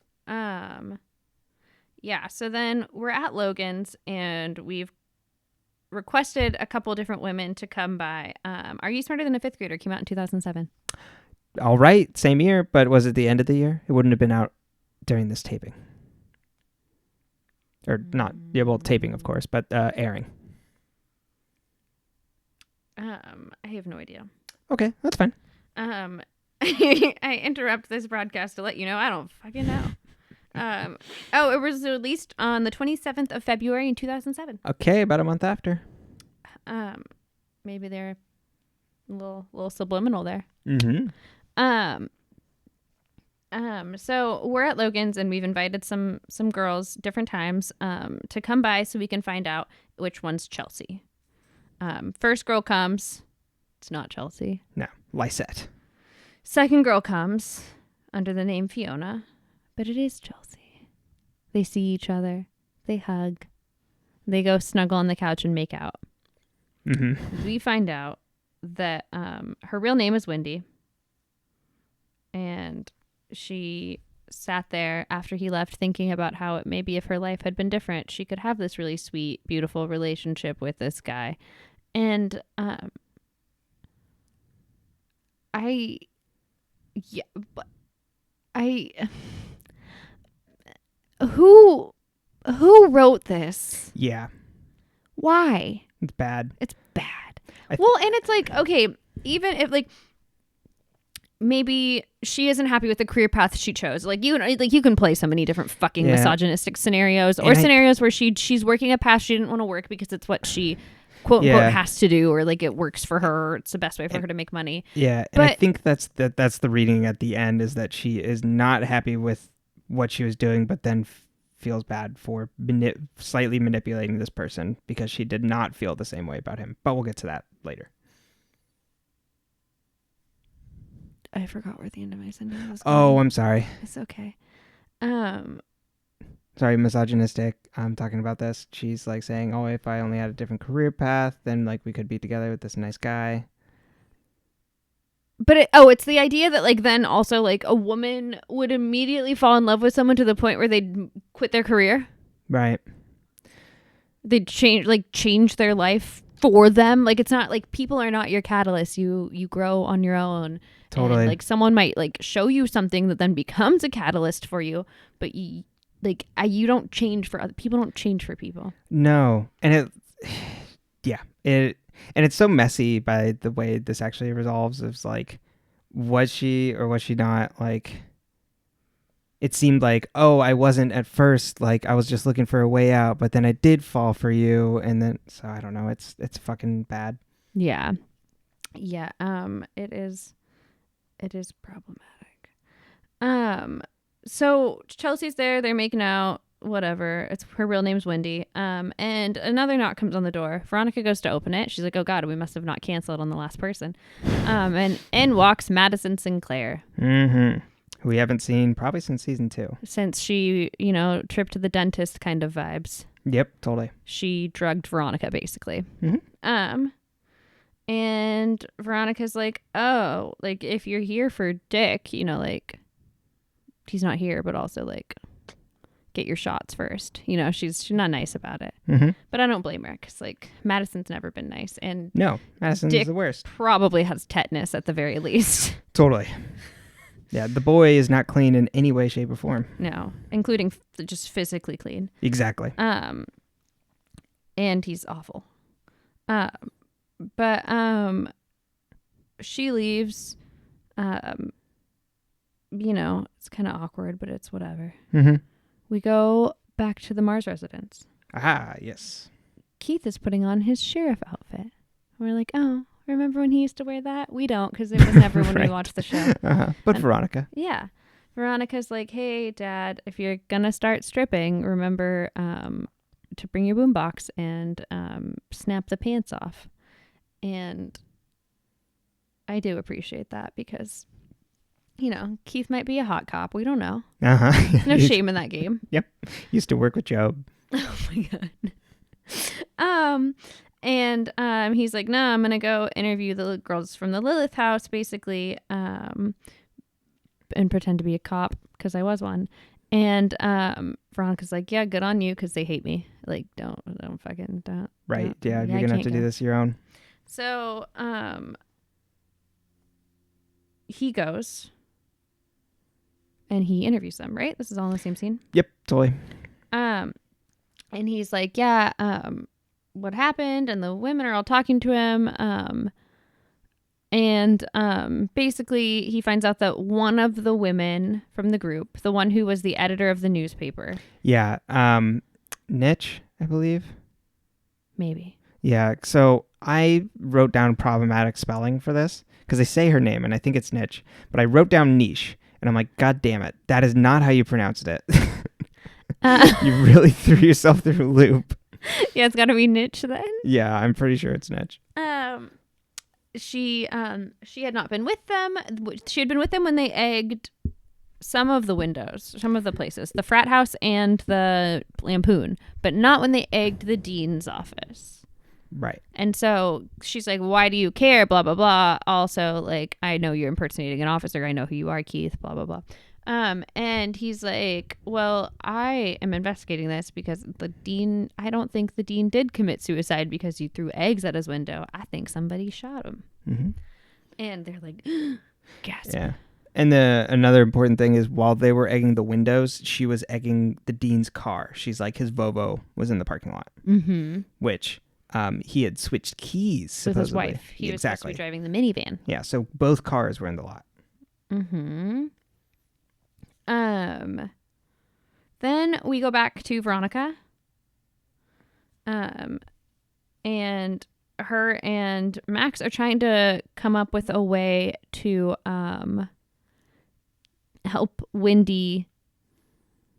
[SPEAKER 2] Yeah, so then we're at Logan's and we've requested a couple different women to come by. Are You Smarter Than a 5th Grader came out in 2007.
[SPEAKER 1] All right, same year, but was it the end of the year? It wouldn't have been out during this taping. Or not, yeah, well, taping, of course, but airing.
[SPEAKER 2] I have no idea.
[SPEAKER 1] Okay, that's fine.
[SPEAKER 2] I interrupt this broadcast to let you know I don't fucking know. It was released on the 27th of February in 2007.
[SPEAKER 1] Okay, about a month after.
[SPEAKER 2] Maybe they're a little subliminal there.
[SPEAKER 1] Mm-hmm.
[SPEAKER 2] So we're at Logan's and we've invited some girls different times to come by so we can find out which one's Chelsea. First girl comes, it's not Chelsea.
[SPEAKER 1] No, Lysette.
[SPEAKER 2] Second girl comes under the name Fiona, but it is Chelsea. They see each other, they hug, they go snuggle on the couch and make out.
[SPEAKER 1] Mm-hmm.
[SPEAKER 2] We find out that her real name is Wendy, and she sat there after he left thinking about how it maybe if her life had been different, she could have this really sweet, beautiful relationship with this guy. And who wrote this?
[SPEAKER 1] Yeah.
[SPEAKER 2] Why?
[SPEAKER 1] It's bad.
[SPEAKER 2] It's bad. And it's like, okay, even if like maybe she isn't happy with the career path she chose. Like you can play so many different fucking misogynistic scenarios or scenarios where she's working a path she didn't want to work because it's what she quote unquote has to do, or like it works for her. It's the best way for her to make money.
[SPEAKER 1] Yeah, and I think that's the reading at the end, is that she is not happy with what she was doing, but then feels bad for slightly manipulating this person because she did not feel the same way about him. But we'll get to that later.
[SPEAKER 2] I forgot where the end of my sentence was going.
[SPEAKER 1] Oh, I'm sorry.
[SPEAKER 2] It's okay.
[SPEAKER 1] Sorry, misogynistic. I'm talking about this. She's like saying, oh, if I only had a different career path, then like we could be together with this nice guy.
[SPEAKER 2] But it's the idea that like then also like a woman would immediately fall in love with someone to the point where they'd quit their career.
[SPEAKER 1] Right.
[SPEAKER 2] They'd change their life for them. Like it's not like people are not your catalyst. You grow on your own.
[SPEAKER 1] Totally.
[SPEAKER 2] And, like someone might like show you something that then becomes a catalyst for you, but you don't change for other people. Don't change for people.
[SPEAKER 1] No, and it's so messy by the way this actually resolves. It's like, was she or was she not like it seemed like, oh, I wasn't at first, like I was just looking for a way out, but then I did fall for you, and then so I don't know, it's fucking bad.
[SPEAKER 2] Yeah. Yeah. It is problematic. So Chelsea's there, they're making out, whatever. It's her real name's Wendy. And another knock comes on the door. Veronica goes to open it. She's like, oh God, we must have not canceled on the last person. And in walks Madison Sinclair.
[SPEAKER 1] Mm-hmm. Who we haven't seen probably since season 2.
[SPEAKER 2] Since she, trip to the dentist kind of vibes.
[SPEAKER 1] Yep, totally.
[SPEAKER 2] She drugged Veronica, basically.
[SPEAKER 1] Mm-hmm.
[SPEAKER 2] And Veronica's like, oh, like, if you're here for Dick, like, he's not here, but also, like, get your shots first. She's not nice about it.
[SPEAKER 1] Mm-hmm.
[SPEAKER 2] But I don't blame her, because, like, Madison's never been nice. And
[SPEAKER 1] no, Madison's
[SPEAKER 2] Dick
[SPEAKER 1] the worst.
[SPEAKER 2] Probably has tetanus at the very least.
[SPEAKER 1] Totally. Yeah, the boy is not clean in any way, shape, or form.
[SPEAKER 2] No, including just physically clean.
[SPEAKER 1] Exactly.
[SPEAKER 2] And he's awful. But she leaves. It's kind of awkward, but it's whatever.
[SPEAKER 1] Mm-hmm.
[SPEAKER 2] We go back to the Mars residence.
[SPEAKER 1] Ah, yes.
[SPEAKER 2] Keith is putting on his sheriff outfit. We're like, oh, remember when he used to wear that? We don't, because it was never when
[SPEAKER 1] Right.
[SPEAKER 2] we watched the show.
[SPEAKER 1] But Veronica.
[SPEAKER 2] Yeah. Veronica's like, hey, Dad, if you're going to start stripping, remember to bring your boombox and snap the pants off. And I do appreciate that because, Keith might be a hot cop. We don't know.
[SPEAKER 1] Uh-huh.
[SPEAKER 2] No shame in that game.
[SPEAKER 1] Yep. Used to work with Job.
[SPEAKER 2] Oh my God. And he's like, no, I'm going to go interview the girls from the Lilith house, basically, and pretend to be a cop because I was one. And Veronica's like, yeah, good on you because they hate me. Like, don't.
[SPEAKER 1] Right.
[SPEAKER 2] Don't.
[SPEAKER 1] Yeah, you're going to have to do this your own.
[SPEAKER 2] So he goes and he interviews them, right? This is all in the same scene?
[SPEAKER 1] Yep, totally.
[SPEAKER 2] And he's like, yeah, what happened? And the women are all talking to him. And basically he finds out that one of the women from the group, the one who was the editor of the newspaper.
[SPEAKER 1] Yeah. Niche, I believe.
[SPEAKER 2] Maybe.
[SPEAKER 1] Yeah. So I wrote down problematic spelling for this because they say her name and I think it's Niche, but I wrote down niche and I'm like, God damn it. That is not how you pronounced it. You really threw yourself through a loop.
[SPEAKER 2] Yeah, it's got to be niche then.
[SPEAKER 1] Yeah, I'm pretty sure it's Niche.
[SPEAKER 2] She had not been with them. She had been with them when they egged some of the windows, some of the places, the frat house and the Lampoon, but not when they egged the dean's office.
[SPEAKER 1] Right.
[SPEAKER 2] And so she's like, why do you care? Blah, blah, blah. Also, like, I know you're impersonating an officer. I know who you are, Keith, blah, blah, blah. And he's like, well, I am investigating this because I don't think the dean did commit suicide because you threw eggs at his window. I think somebody shot him.
[SPEAKER 1] Mm-hmm.
[SPEAKER 2] And they're like, gasp.
[SPEAKER 1] Yeah. And another important thing is while they were egging the windows, she was egging the dean's car. She's like, his Volvo was in the parking lot, which he had switched keys, supposedly.
[SPEAKER 2] With his wife. He was supposed to be driving the minivan.
[SPEAKER 1] Yeah, so both cars were in the lot.
[SPEAKER 2] Then we go back to Veronica. And her and Max are trying to come up with a way to help Wendy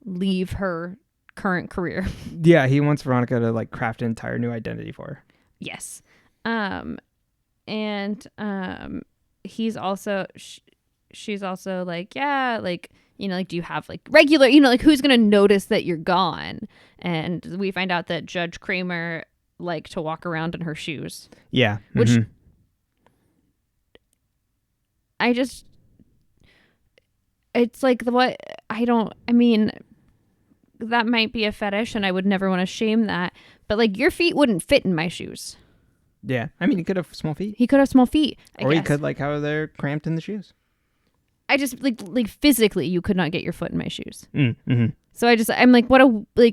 [SPEAKER 2] leave her current career.
[SPEAKER 1] Yeah, he wants Veronica to like craft an entire new identity for her.
[SPEAKER 2] Yes. And he's also she's also like, yeah, like, like, do you have like regular, like, who's gonna notice that you're gone? And we find out that Judge Kramer liked to walk around in her shoes.
[SPEAKER 1] Yeah.
[SPEAKER 2] Which it's like that might be a fetish and I would never want to shame that, but like your feet wouldn't fit in my shoes.
[SPEAKER 1] Yeah. I mean, he could have small feet.
[SPEAKER 2] He could have small feet. I guess.
[SPEAKER 1] He could like how they're cramped in the shoes.
[SPEAKER 2] I just like physically you could not get your foot in my shoes.
[SPEAKER 1] Mm-hmm.
[SPEAKER 2] So I'm like,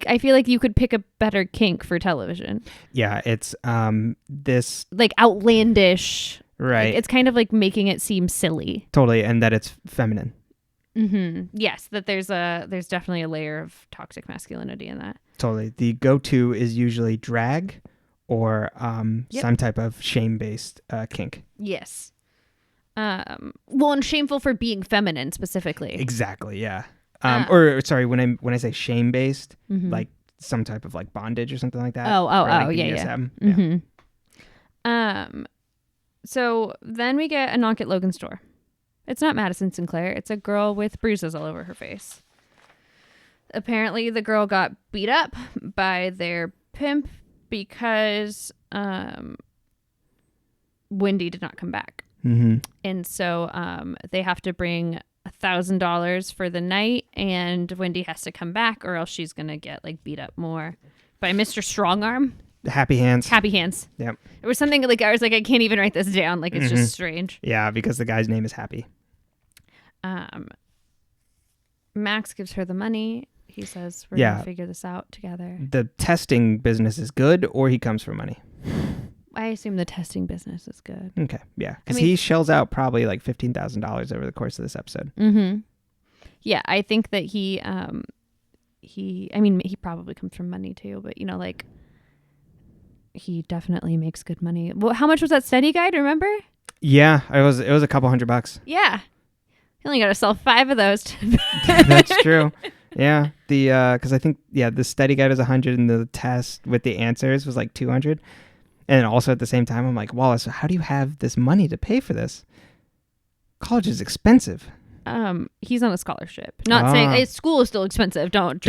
[SPEAKER 2] I feel like you could pick a better kink for television.
[SPEAKER 1] Yeah. It's this
[SPEAKER 2] like outlandish.
[SPEAKER 1] Right.
[SPEAKER 2] Like, it's kind of like making it seem silly.
[SPEAKER 1] Totally. And that it's feminine.
[SPEAKER 2] Yes, that there's definitely a layer of toxic masculinity in that.
[SPEAKER 1] Totally. The go-to is usually drag or
[SPEAKER 2] Yep.
[SPEAKER 1] some type of shame-based kink.
[SPEAKER 2] Yes. Well, and shameful for being feminine specifically.
[SPEAKER 1] Exactly. Yeah. Or sorry, when I say shame-based, like some type of like bondage or something like that.
[SPEAKER 2] Oh,
[SPEAKER 1] or like
[SPEAKER 2] yeah.
[SPEAKER 1] BDSM.
[SPEAKER 2] So then we get a knock at Logan's door. It's not Madison Sinclair. It's a girl with bruises all over her face. Apparently, the girl got beat up by their pimp because Wendy did not come back. And so they have to bring $1,000 for the night, and Wendy has to come back, or else she's gonna get like beat up more by Mr. Strongarm.
[SPEAKER 1] Happy hands.
[SPEAKER 2] Happy hands.
[SPEAKER 1] Yep.
[SPEAKER 2] It was something like I was like, I can't even write this down. Like it's just strange.
[SPEAKER 1] Yeah, because the guy's name is Happy.
[SPEAKER 2] Max gives her the money. He says, we're gonna figure this out together.
[SPEAKER 1] The testing business is good, or he comes for money.
[SPEAKER 2] I assume the testing business is good.
[SPEAKER 1] Okay, yeah, because he shells out probably like $15,000 over the course of this episode.
[SPEAKER 2] Yeah, I think that he probably comes from money too, but like he definitely makes good money. Well, how much was that study guide? Remember?
[SPEAKER 1] Yeah, it was a couple $100.
[SPEAKER 2] Yeah, he only got to sell 5 of those.
[SPEAKER 1] That's true. Yeah, because I think the study guide was 100 and the test with the answers was like 200. And also at the same time, I'm like, Wallace, how do you have this money to pay for this? College is expensive.
[SPEAKER 2] He's on a scholarship. Not saying school is still expensive. Don't.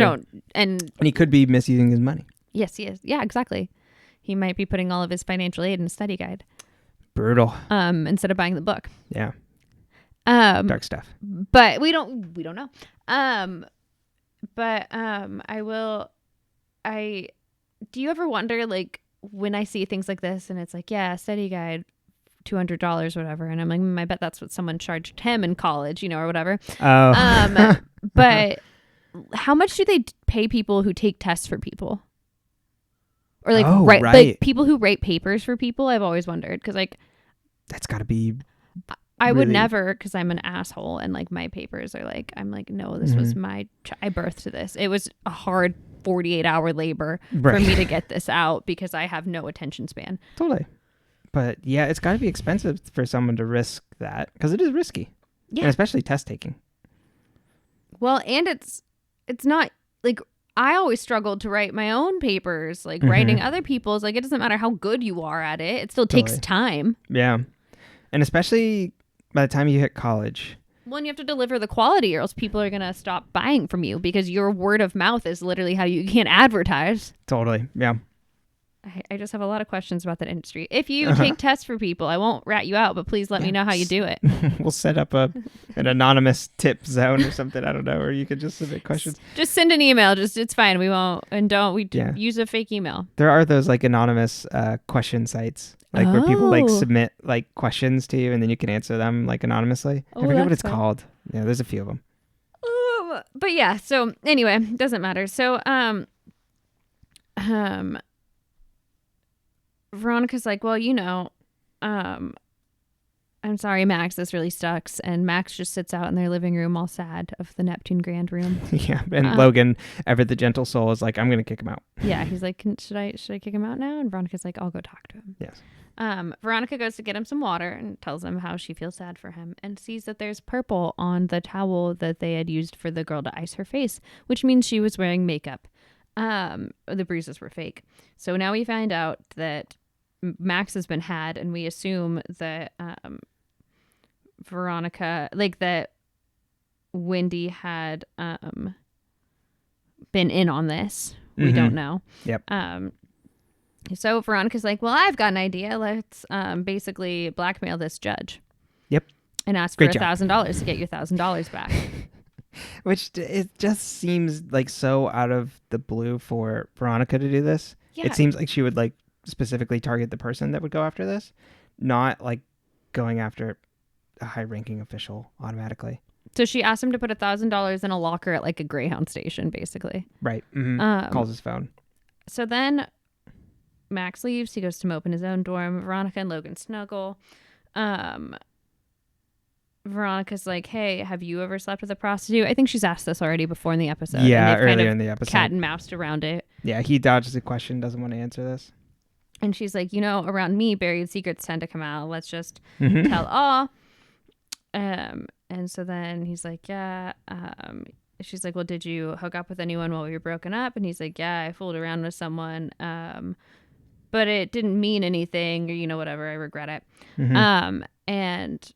[SPEAKER 2] And
[SPEAKER 1] he could be misusing his money.
[SPEAKER 2] Yes, he is. Yeah, exactly. He might be putting all of his financial aid in a study guide.
[SPEAKER 1] Brutal.
[SPEAKER 2] Instead of buying the book.
[SPEAKER 1] Yeah. Dark stuff.
[SPEAKER 2] But we don't know. Do you ever wonder, like, when I see things like this and it's like, yeah, study guide, $200 or whatever, and I'm like, I bet that's what someone charged him in college, or whatever. But how much do they pay people who take tests for people, or like like people who write papers for people? I've always wondered, because like
[SPEAKER 1] that's got to be.
[SPEAKER 2] I would never, because I'm an asshole, and like my papers are like, I'm like, no, this was I birthed this. It was a hard 48-hour labor for me to get this out, because I have no attention span.
[SPEAKER 1] Totally. But yeah, it's got to be expensive for someone to risk that, because it is risky. Yeah. And especially test taking. Well,
[SPEAKER 2] and it's not like, I always struggled to write my own papers, like writing other people's. Like, it doesn't matter how good you are at it. It still takes time.
[SPEAKER 1] Yeah. And especially by the time you hit college.
[SPEAKER 2] Well, and you have to deliver the quality, or else people are going to stop buying from you, because your word of mouth is literally how you can advertise.
[SPEAKER 1] Totally. Yeah.
[SPEAKER 2] I just have a lot of questions about that industry. If you take tests for people, I won't rat you out, but please let me know how you do it.
[SPEAKER 1] We'll set up an anonymous tip zone or something. I don't know. Or you could just submit questions.
[SPEAKER 2] Just send an email. It's fine. We won't. And use a fake email.
[SPEAKER 1] There are those like anonymous question sites, like where people like submit like questions to you, and then you can answer them like anonymously. I forget what it's called. Yeah, there's a few of them.
[SPEAKER 2] But yeah. So anyway, doesn't matter. So Veronica's like, well, I'm sorry, Max, this really sucks. And Max just sits out in their living room all sad of the Neptune Grand Room.
[SPEAKER 1] Yeah. And Logan, ever the gentle soul, is like, I'm going to kick him out.
[SPEAKER 2] Yeah. He's like, should I kick him out now? And Veronica's like, I'll go talk to him.
[SPEAKER 1] Yes.
[SPEAKER 2] Veronica goes to get him some water and tells him how she feels sad for him, and sees that there's purple on the towel that they had used for the girl to ice her face, which means she was wearing makeup. The bruises were fake. So now we find out that Max has been had, and we assume that Veronica, like that Wendy had been in on this. We don't know.
[SPEAKER 1] Yep.
[SPEAKER 2] So Veronica's like, well, I've got an idea. Let's basically blackmail this judge.
[SPEAKER 1] Yep.
[SPEAKER 2] And ask for $1,000 to get your $1,000 back.
[SPEAKER 1] Which it just seems like so out of the blue for Veronica to do this. Yeah. It seems like she would like specifically target the person that would go after this, not like going after a high-ranking official automatically.
[SPEAKER 2] So she asked him to put $1,000 in a locker at like a Greyhound station, basically.
[SPEAKER 1] Right. Calls his phone.
[SPEAKER 2] So then Max leaves. He goes to mope in his own dorm. Veronica and Logan snuggle. Veronica's like, hey, have you ever slept with a prostitute? I think she's asked this already before in the episode. And
[SPEAKER 1] Yeah,
[SPEAKER 2] they've kind
[SPEAKER 1] earlier
[SPEAKER 2] of
[SPEAKER 1] in the episode.
[SPEAKER 2] cat and moused around it.
[SPEAKER 1] Yeah, he dodges the question, doesn't want to answer this.
[SPEAKER 2] And she's like, around me, buried secrets tend to come out. Let's just
[SPEAKER 1] Mhm.
[SPEAKER 2] tell all. And so then he's like, yeah. She's like, well, did you hook up with anyone while we were broken up? And he's like, yeah, I fooled around with someone. But it didn't mean anything, or whatever. I regret it.
[SPEAKER 1] Mhm.
[SPEAKER 2] And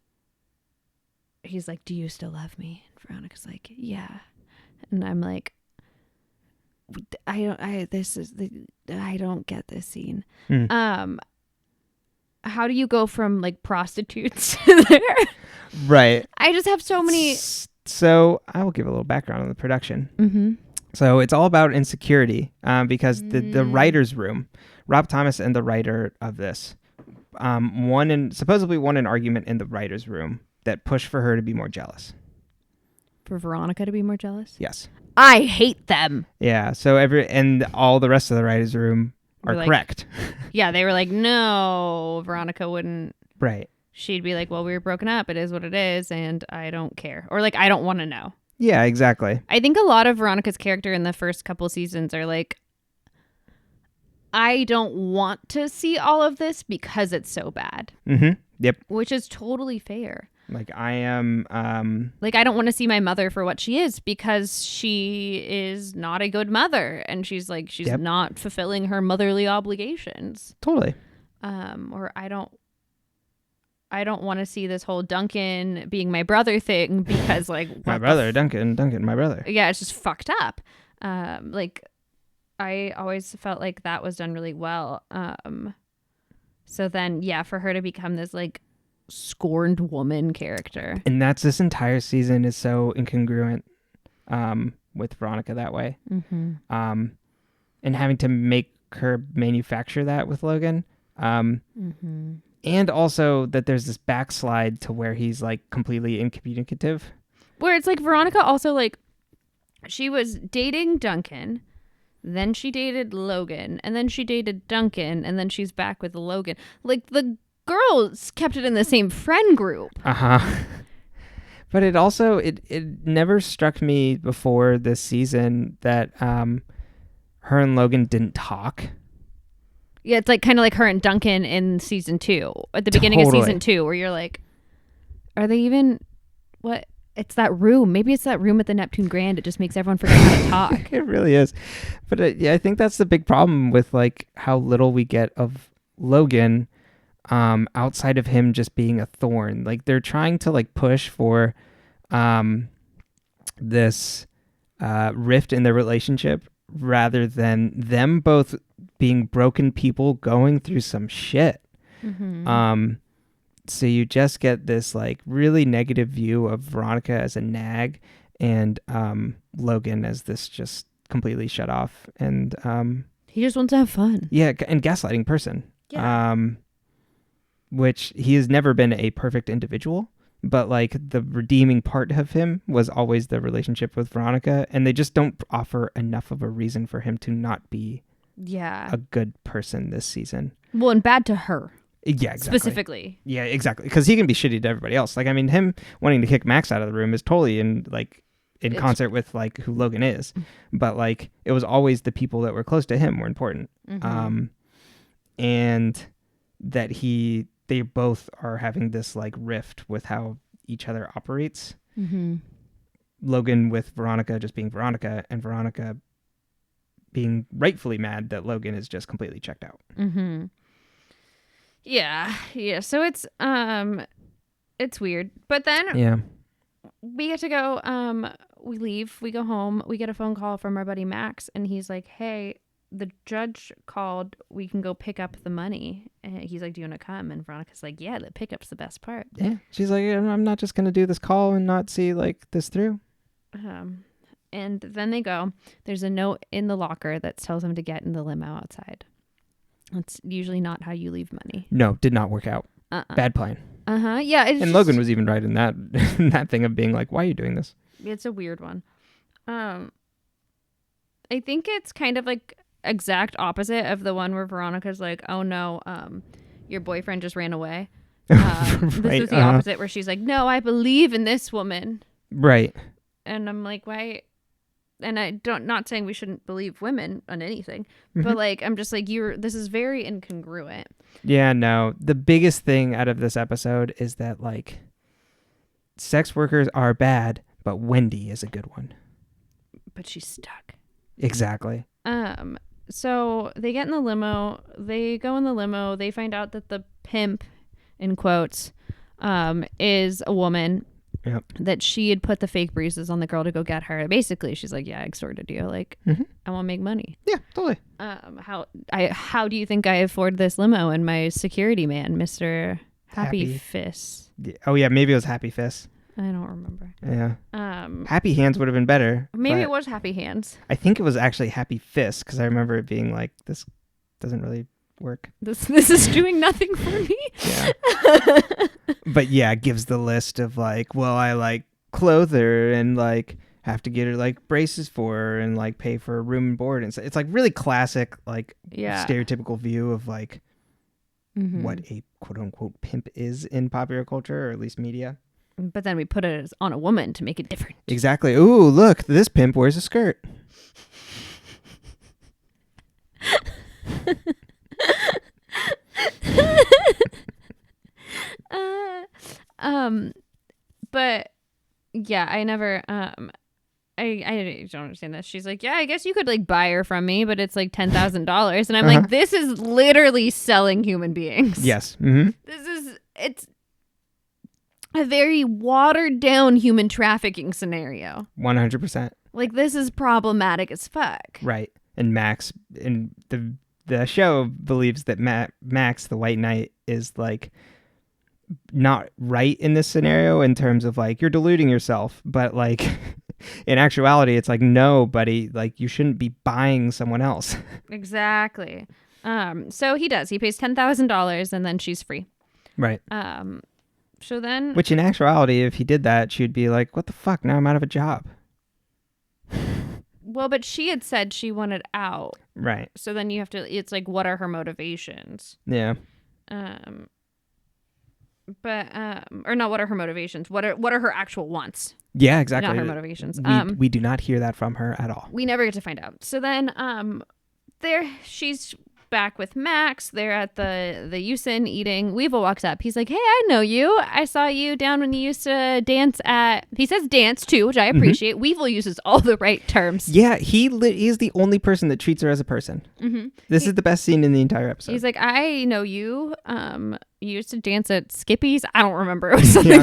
[SPEAKER 2] he's like, do you still love me? And Veronica's like, yeah. And I'm like, I don't get this scene.
[SPEAKER 1] Mm.
[SPEAKER 2] How do you go from like prostitutes to there?
[SPEAKER 1] Right.
[SPEAKER 2] I just have so many.
[SPEAKER 1] So I will give a little background on the production.
[SPEAKER 2] Mm-hmm.
[SPEAKER 1] So it's all about insecurity because the writer's room, Rob Thomas and the writer of this, supposedly won an argument in the writer's room that pushed for her to be more jealous.
[SPEAKER 2] For Veronica to be more jealous?
[SPEAKER 1] Yes.
[SPEAKER 2] I hate them.
[SPEAKER 1] Yeah. So and all the rest of the writer's room are correct.
[SPEAKER 2] Yeah, they were like, no, Veronica wouldn't.
[SPEAKER 1] Right.
[SPEAKER 2] She'd be like, well, we were broken up. It is what it is, and I don't care. Or like, I don't want to know.
[SPEAKER 1] Yeah, exactly.
[SPEAKER 2] I think a lot of Veronica's character in the first couple seasons are like, I don't want to see all of this because it's so bad.
[SPEAKER 1] Mm-hmm. Yep.
[SPEAKER 2] Which is totally fair.
[SPEAKER 1] Like I am.
[SPEAKER 2] Like I don't want to see my mother for what she is because she is not a good mother, and she's
[SPEAKER 1] Yep.
[SPEAKER 2] not fulfilling her motherly obligations.
[SPEAKER 1] Totally.
[SPEAKER 2] Or I don't want to see this whole Duncan being my brother thing because like
[SPEAKER 1] my brother, Duncan, my brother.
[SPEAKER 2] Yeah, it's just fucked up. Like I always felt like that was done really well. So then, yeah, for her to become this like scorned woman character,
[SPEAKER 1] and that's this entire season is so incongruent with Veronica that way.
[SPEAKER 2] Mm-hmm.
[SPEAKER 1] And having to make her manufacture that with Logan.
[SPEAKER 2] Mm-hmm.
[SPEAKER 1] And also that there's this backslide to where he's like completely incommunicative.
[SPEAKER 2] Where it's like Veronica also like she was dating Duncan, then she dated Logan, and then she dated Duncan, and then she's back with Logan. Like the girls kept it in the same friend group.
[SPEAKER 1] But it also it never struck me before this season that her and Logan didn't talk.
[SPEAKER 2] Yeah, it's like kind of like her and Duncan in season 2, at the beginning of season 2, where you're like, are they even what? It's that room. Maybe it's that room at the Neptune Grand. It just makes everyone forget how to talk.
[SPEAKER 1] It really is. But yeah, I think that's the big problem with like how little we get of Logan outside of him just being a thorn. Like they're trying to like push for this rift in their relationship rather than them both being broken people going through some shit.
[SPEAKER 2] Mm-hmm.
[SPEAKER 1] So you just get this like really negative view of Veronica as a nag and Logan as this just completely shut off and
[SPEAKER 2] he just wants to have fun.
[SPEAKER 1] Yeah, and gaslighting person.
[SPEAKER 2] Yeah.
[SPEAKER 1] Which he has never been a perfect individual, but like the redeeming part of him was always the relationship with Veronica, and they just don't offer enough of a reason for him to not be a good person this season.
[SPEAKER 2] Well, and bad to her.
[SPEAKER 1] Yeah, exactly.
[SPEAKER 2] Specifically.
[SPEAKER 1] Yeah, exactly. Because he can be shitty to everybody else. Like, I mean, him wanting to kick Max out of the room is totally in concert with like who Logan is. But like, it was always the people that were close to him were important.
[SPEAKER 2] Mm-hmm.
[SPEAKER 1] And that they both are having this like rift with how each other operates.
[SPEAKER 2] Mm-hmm.
[SPEAKER 1] Logan with Veronica just being Veronica, and Veronica being rightfully mad that Logan is just completely checked out.
[SPEAKER 2] Mm-hmm. Yeah. So it's weird, but then we get to go. We leave. We go home. We get a phone call from our buddy Max, and he's like, "Hey, the judge called. We can go pick up the money." And he's like, "Do you want to come?" And Veronica's like, "Yeah, the pickup's the best part."
[SPEAKER 1] Yeah. She's like, "I'm not just gonna do this call and not see like this through."
[SPEAKER 2] And then they go. There's a note in the locker that tells them to get in the limo outside. That's usually not how you leave money.
[SPEAKER 1] No, did not work out. Bad plan.
[SPEAKER 2] Yeah.
[SPEAKER 1] And Logan was even right in that that thing of being like, "Why are you doing this?"
[SPEAKER 2] It's a weird one. I think it's kind of like exact opposite of the one where Veronica's like, "Oh no, your boyfriend just ran away." This
[SPEAKER 1] Right,
[SPEAKER 2] was the opposite, where she's like, no, I believe in this woman.
[SPEAKER 1] Right.
[SPEAKER 2] And I'm like, why? And not saying we shouldn't believe women on anything,
[SPEAKER 1] Mhm.
[SPEAKER 2] but like, I'm just like, this is very incongruent.
[SPEAKER 1] Yeah, no. The biggest thing out of this episode is that, like, sex workers are bad, but Wendy is a good one.
[SPEAKER 2] But she's stuck.
[SPEAKER 1] Exactly.
[SPEAKER 2] So they get in the limo. They go in the limo. They find out that the pimp, in quotes, is a woman.
[SPEAKER 1] Yep.
[SPEAKER 2] That she had put the fake bruises on the girl to go get her. Basically, she's like, yeah, I extorted you. Like, I want to make money.
[SPEAKER 1] Yeah, totally.
[SPEAKER 2] How do you think I afford this limo and my security man, Mr. Happy Fist?
[SPEAKER 1] Oh, yeah, maybe it was Happy Fist.
[SPEAKER 2] I don't remember.
[SPEAKER 1] Yeah. Happy Hands would have been better.
[SPEAKER 2] Maybe it was Happy Hands.
[SPEAKER 1] I think it was actually Happy Fist, because I remember it being like, this doesn't really work.
[SPEAKER 2] This is doing nothing for me.
[SPEAKER 1] Yeah. But yeah, it gives the list of like, well, I like clothe her and like have to get her like braces for her and like pay for room and board. And so it's like really classic, like stereotypical view of like what a quote unquote pimp is in popular culture, or at least media.
[SPEAKER 2] But then we put it on a woman to make it different.
[SPEAKER 1] Exactly. Ooh, look, this pimp wears a skirt.
[SPEAKER 2] But yeah, I never I don't understand this. She's like, yeah, I guess you could like buy her from me, but it's like $10,000, and I'm like, this is literally selling human beings.
[SPEAKER 1] Yes.
[SPEAKER 2] It's a very watered down human trafficking scenario.
[SPEAKER 1] 100%.
[SPEAKER 2] Like, this is problematic as fuck.
[SPEAKER 1] Right. And Max in the show believes that Max, the White Knight, is like not right in this scenario in terms of like, you're deluding yourself, but like in actuality it's like, no, buddy, like you shouldn't be buying someone else.
[SPEAKER 2] Exactly. So he pays $10,000 and then she's free.
[SPEAKER 1] Right.
[SPEAKER 2] So then,
[SPEAKER 1] which in actuality, if he did that, she'd be like, what the fuck, now I'm out of a job.
[SPEAKER 2] Well, but she had said she wanted out.
[SPEAKER 1] Right.
[SPEAKER 2] So then you have to, it's like, what are her motivations?
[SPEAKER 1] Yeah.
[SPEAKER 2] Or not, what are her motivations? What are her actual wants?
[SPEAKER 1] Yeah, exactly.
[SPEAKER 2] Not her motivations.
[SPEAKER 1] We do not hear that from her at all.
[SPEAKER 2] We never get to find out. So then, she's back with Max. They're at the Usin eating. Weevil walks up. He's like, hey, I know you. I saw you down when you used to dance at... He says dance, too, which I appreciate. Weevil uses all the right terms.
[SPEAKER 1] Yeah, he's the only person that treats her as a person. This is the best scene in the entire episode.
[SPEAKER 2] He's like, I know you. You used to dance at Skippy's. I don't remember. It was something...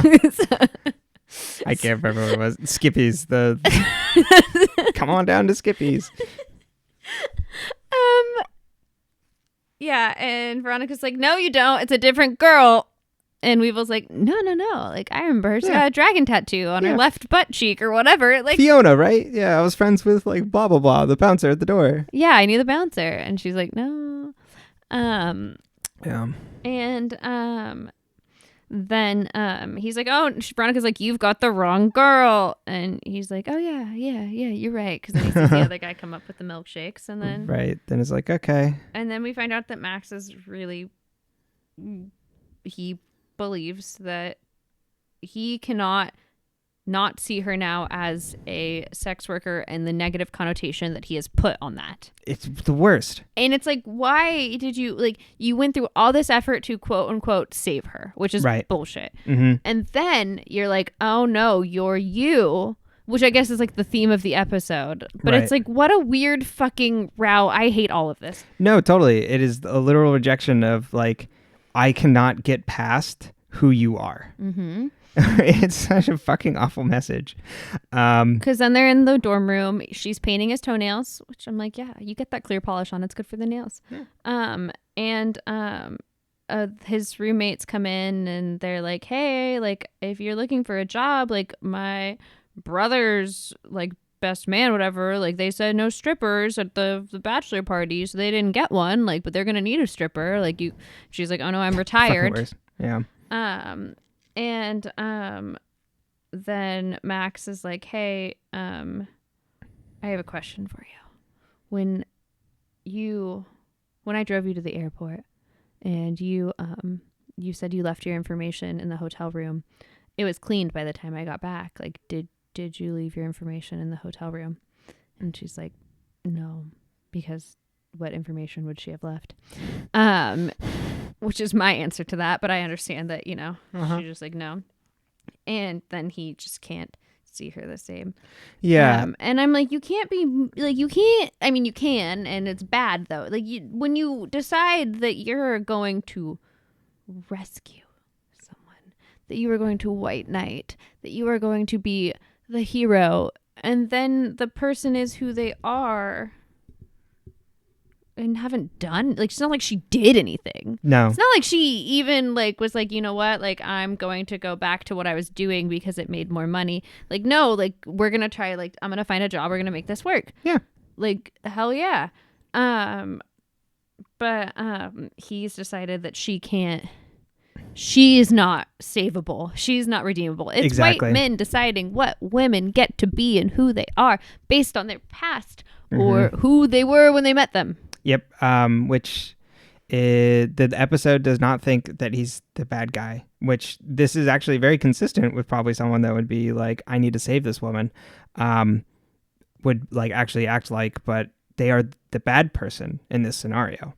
[SPEAKER 1] I can't remember what it was. Skippy's. Come on down to Skippy's.
[SPEAKER 2] Yeah, and Veronica's like, no, you don't. It's a different girl. And Weevil's like, no. Like, I remember her. She's got a dragon tattoo on her left butt cheek or whatever. Like,
[SPEAKER 1] Fiona, right? Yeah, I was friends with like blah blah blah, the bouncer at the door.
[SPEAKER 2] Yeah, I knew the bouncer. And she's like, no.
[SPEAKER 1] Yeah.
[SPEAKER 2] And then he's like, oh, Veronica's like, you've got the wrong girl. And he's like, oh yeah, you're right. Because then he sees the other guy come up with the milkshakes. And then
[SPEAKER 1] then it's like, okay.
[SPEAKER 2] And then we find out that Max is really, he believes that he cannot not see her now as a sex worker and the negative connotation that he has put on that.
[SPEAKER 1] It's the worst.
[SPEAKER 2] And it's like, why did you, like, you went through all this effort to quote unquote save her, which is bullshit. And then you're like, oh no, you're you, which I guess is like the theme of the episode. But it's like, what a weird fucking row. I hate all of this.
[SPEAKER 1] No, totally. It is a literal rejection of like, I cannot get past who you are. It's such a fucking awful message.
[SPEAKER 2] Because then they're in the dorm room. She's painting his toenails, which I'm like, yeah, you get that clear polish on. It's good for the nails. His roommates come in and they're like, hey, like, if you're looking for a job, like, my brother's like best man, whatever, like, they said no strippers at the bachelor party, so they didn't get one, like, but they're gonna need a stripper, like, you. She's like, oh no, I'm retired.
[SPEAKER 1] Yeah.
[SPEAKER 2] Then Max is like, hey, I have a question for you. When I drove you to the airport and you you said you left your information in the hotel room. It was cleaned by the time I got back. Like, did you leave your information in the hotel room? And she's like, no, because what information would she have left? Which is my answer to that. But I understand that, you know, she's just like, no. And then he just can't see her the same.
[SPEAKER 1] Yeah.
[SPEAKER 2] And I'm like, you can't be like, you can't. I mean, you can, and it's bad though. Like, when you decide that you're going to rescue someone, that you are going to white knight, that you are going to be the hero, and then the person is who they are and haven't done, like, it's not like she did anything.
[SPEAKER 1] No.
[SPEAKER 2] It's not like she even like was like, you know what, like, I'm going to go back to what I was doing because it made more money. Like, no, like, we're gonna try, like, I'm gonna find a job, we're gonna make this work.
[SPEAKER 1] Yeah.
[SPEAKER 2] Like, hell yeah. But he's decided that she's not savable. She's not redeemable. It's
[SPEAKER 1] Exactly.
[SPEAKER 2] white men deciding what women get to be and who they are based on their past or who they were when they met them.
[SPEAKER 1] Yep. Which the episode does not think that he's the bad guy, which this is actually very consistent with probably someone that would be like, I need to save this woman, would like actually act like, but they are the bad person in this scenario.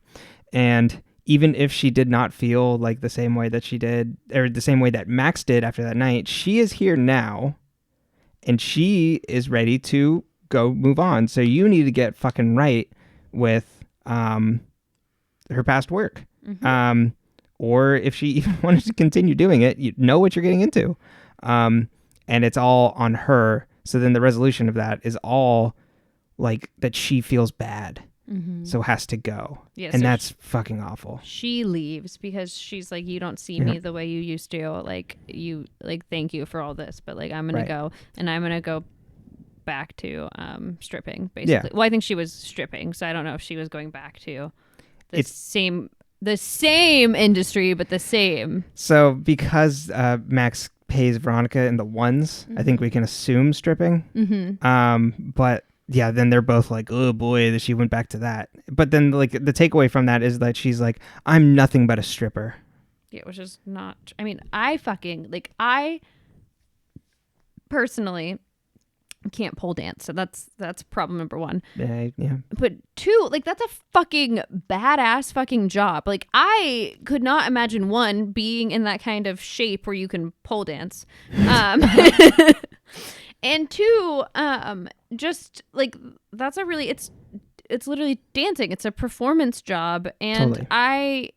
[SPEAKER 1] And even if she did not feel like the same way that she did, or the same way that Max did after that night, she is here now and she is ready to go move on. So you need to get fucking right with her past work. Or if she even wanted to continue doing it, you know what you're getting into. And it's all on her. So then the resolution of that is all like that she feels bad. So has to go. Yeah, and so that's fucking awful.
[SPEAKER 2] She leaves because she's like, you don't see me the way you used to. Like, you, like, thank you for all this, but like, I'm gonna go, and I'm gonna go back to stripping, basically. Yeah. Well, I think she was stripping, so I don't know if she was going back to the same industry, but the same.
[SPEAKER 1] So because Max pays Veronica in the ones, I think we can assume stripping. But yeah, then they're both like, oh boy, that she went back to that. But then like the takeaway from that is that she's like, I'm nothing but a stripper.
[SPEAKER 2] Yeah, which is not, I mean, I personally can't pole dance. So that's problem number one.
[SPEAKER 1] Yeah.
[SPEAKER 2] But two, like, that's a fucking badass fucking job. Like, I could not imagine, one, being in that kind of shape where you can pole dance. And two, just like, that's a really, it's literally dancing. It's a performance job. And totally.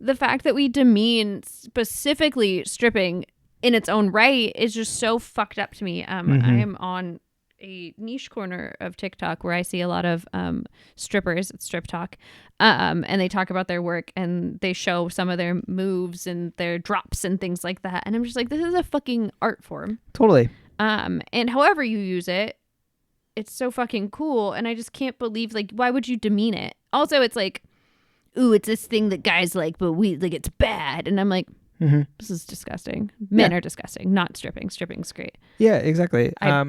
[SPEAKER 2] The fact that we demean specifically stripping in its own right is just so fucked up to me. I am on a niche corner of TikTok where I see a lot of strippers. It's Strip Talk. And they talk about their work and they show some of their moves and their drops and things like that. And I'm just like, this is a fucking art form.
[SPEAKER 1] Totally.
[SPEAKER 2] And however you use it, it's so fucking cool. And I just can't believe, like, why would you demean it? Also, it's like, ooh, it's this thing that guys like, but we like, it's bad. And I'm like, this is disgusting. Men are disgusting, not stripping. Stripping's great.
[SPEAKER 1] Yeah, exactly.
[SPEAKER 2] I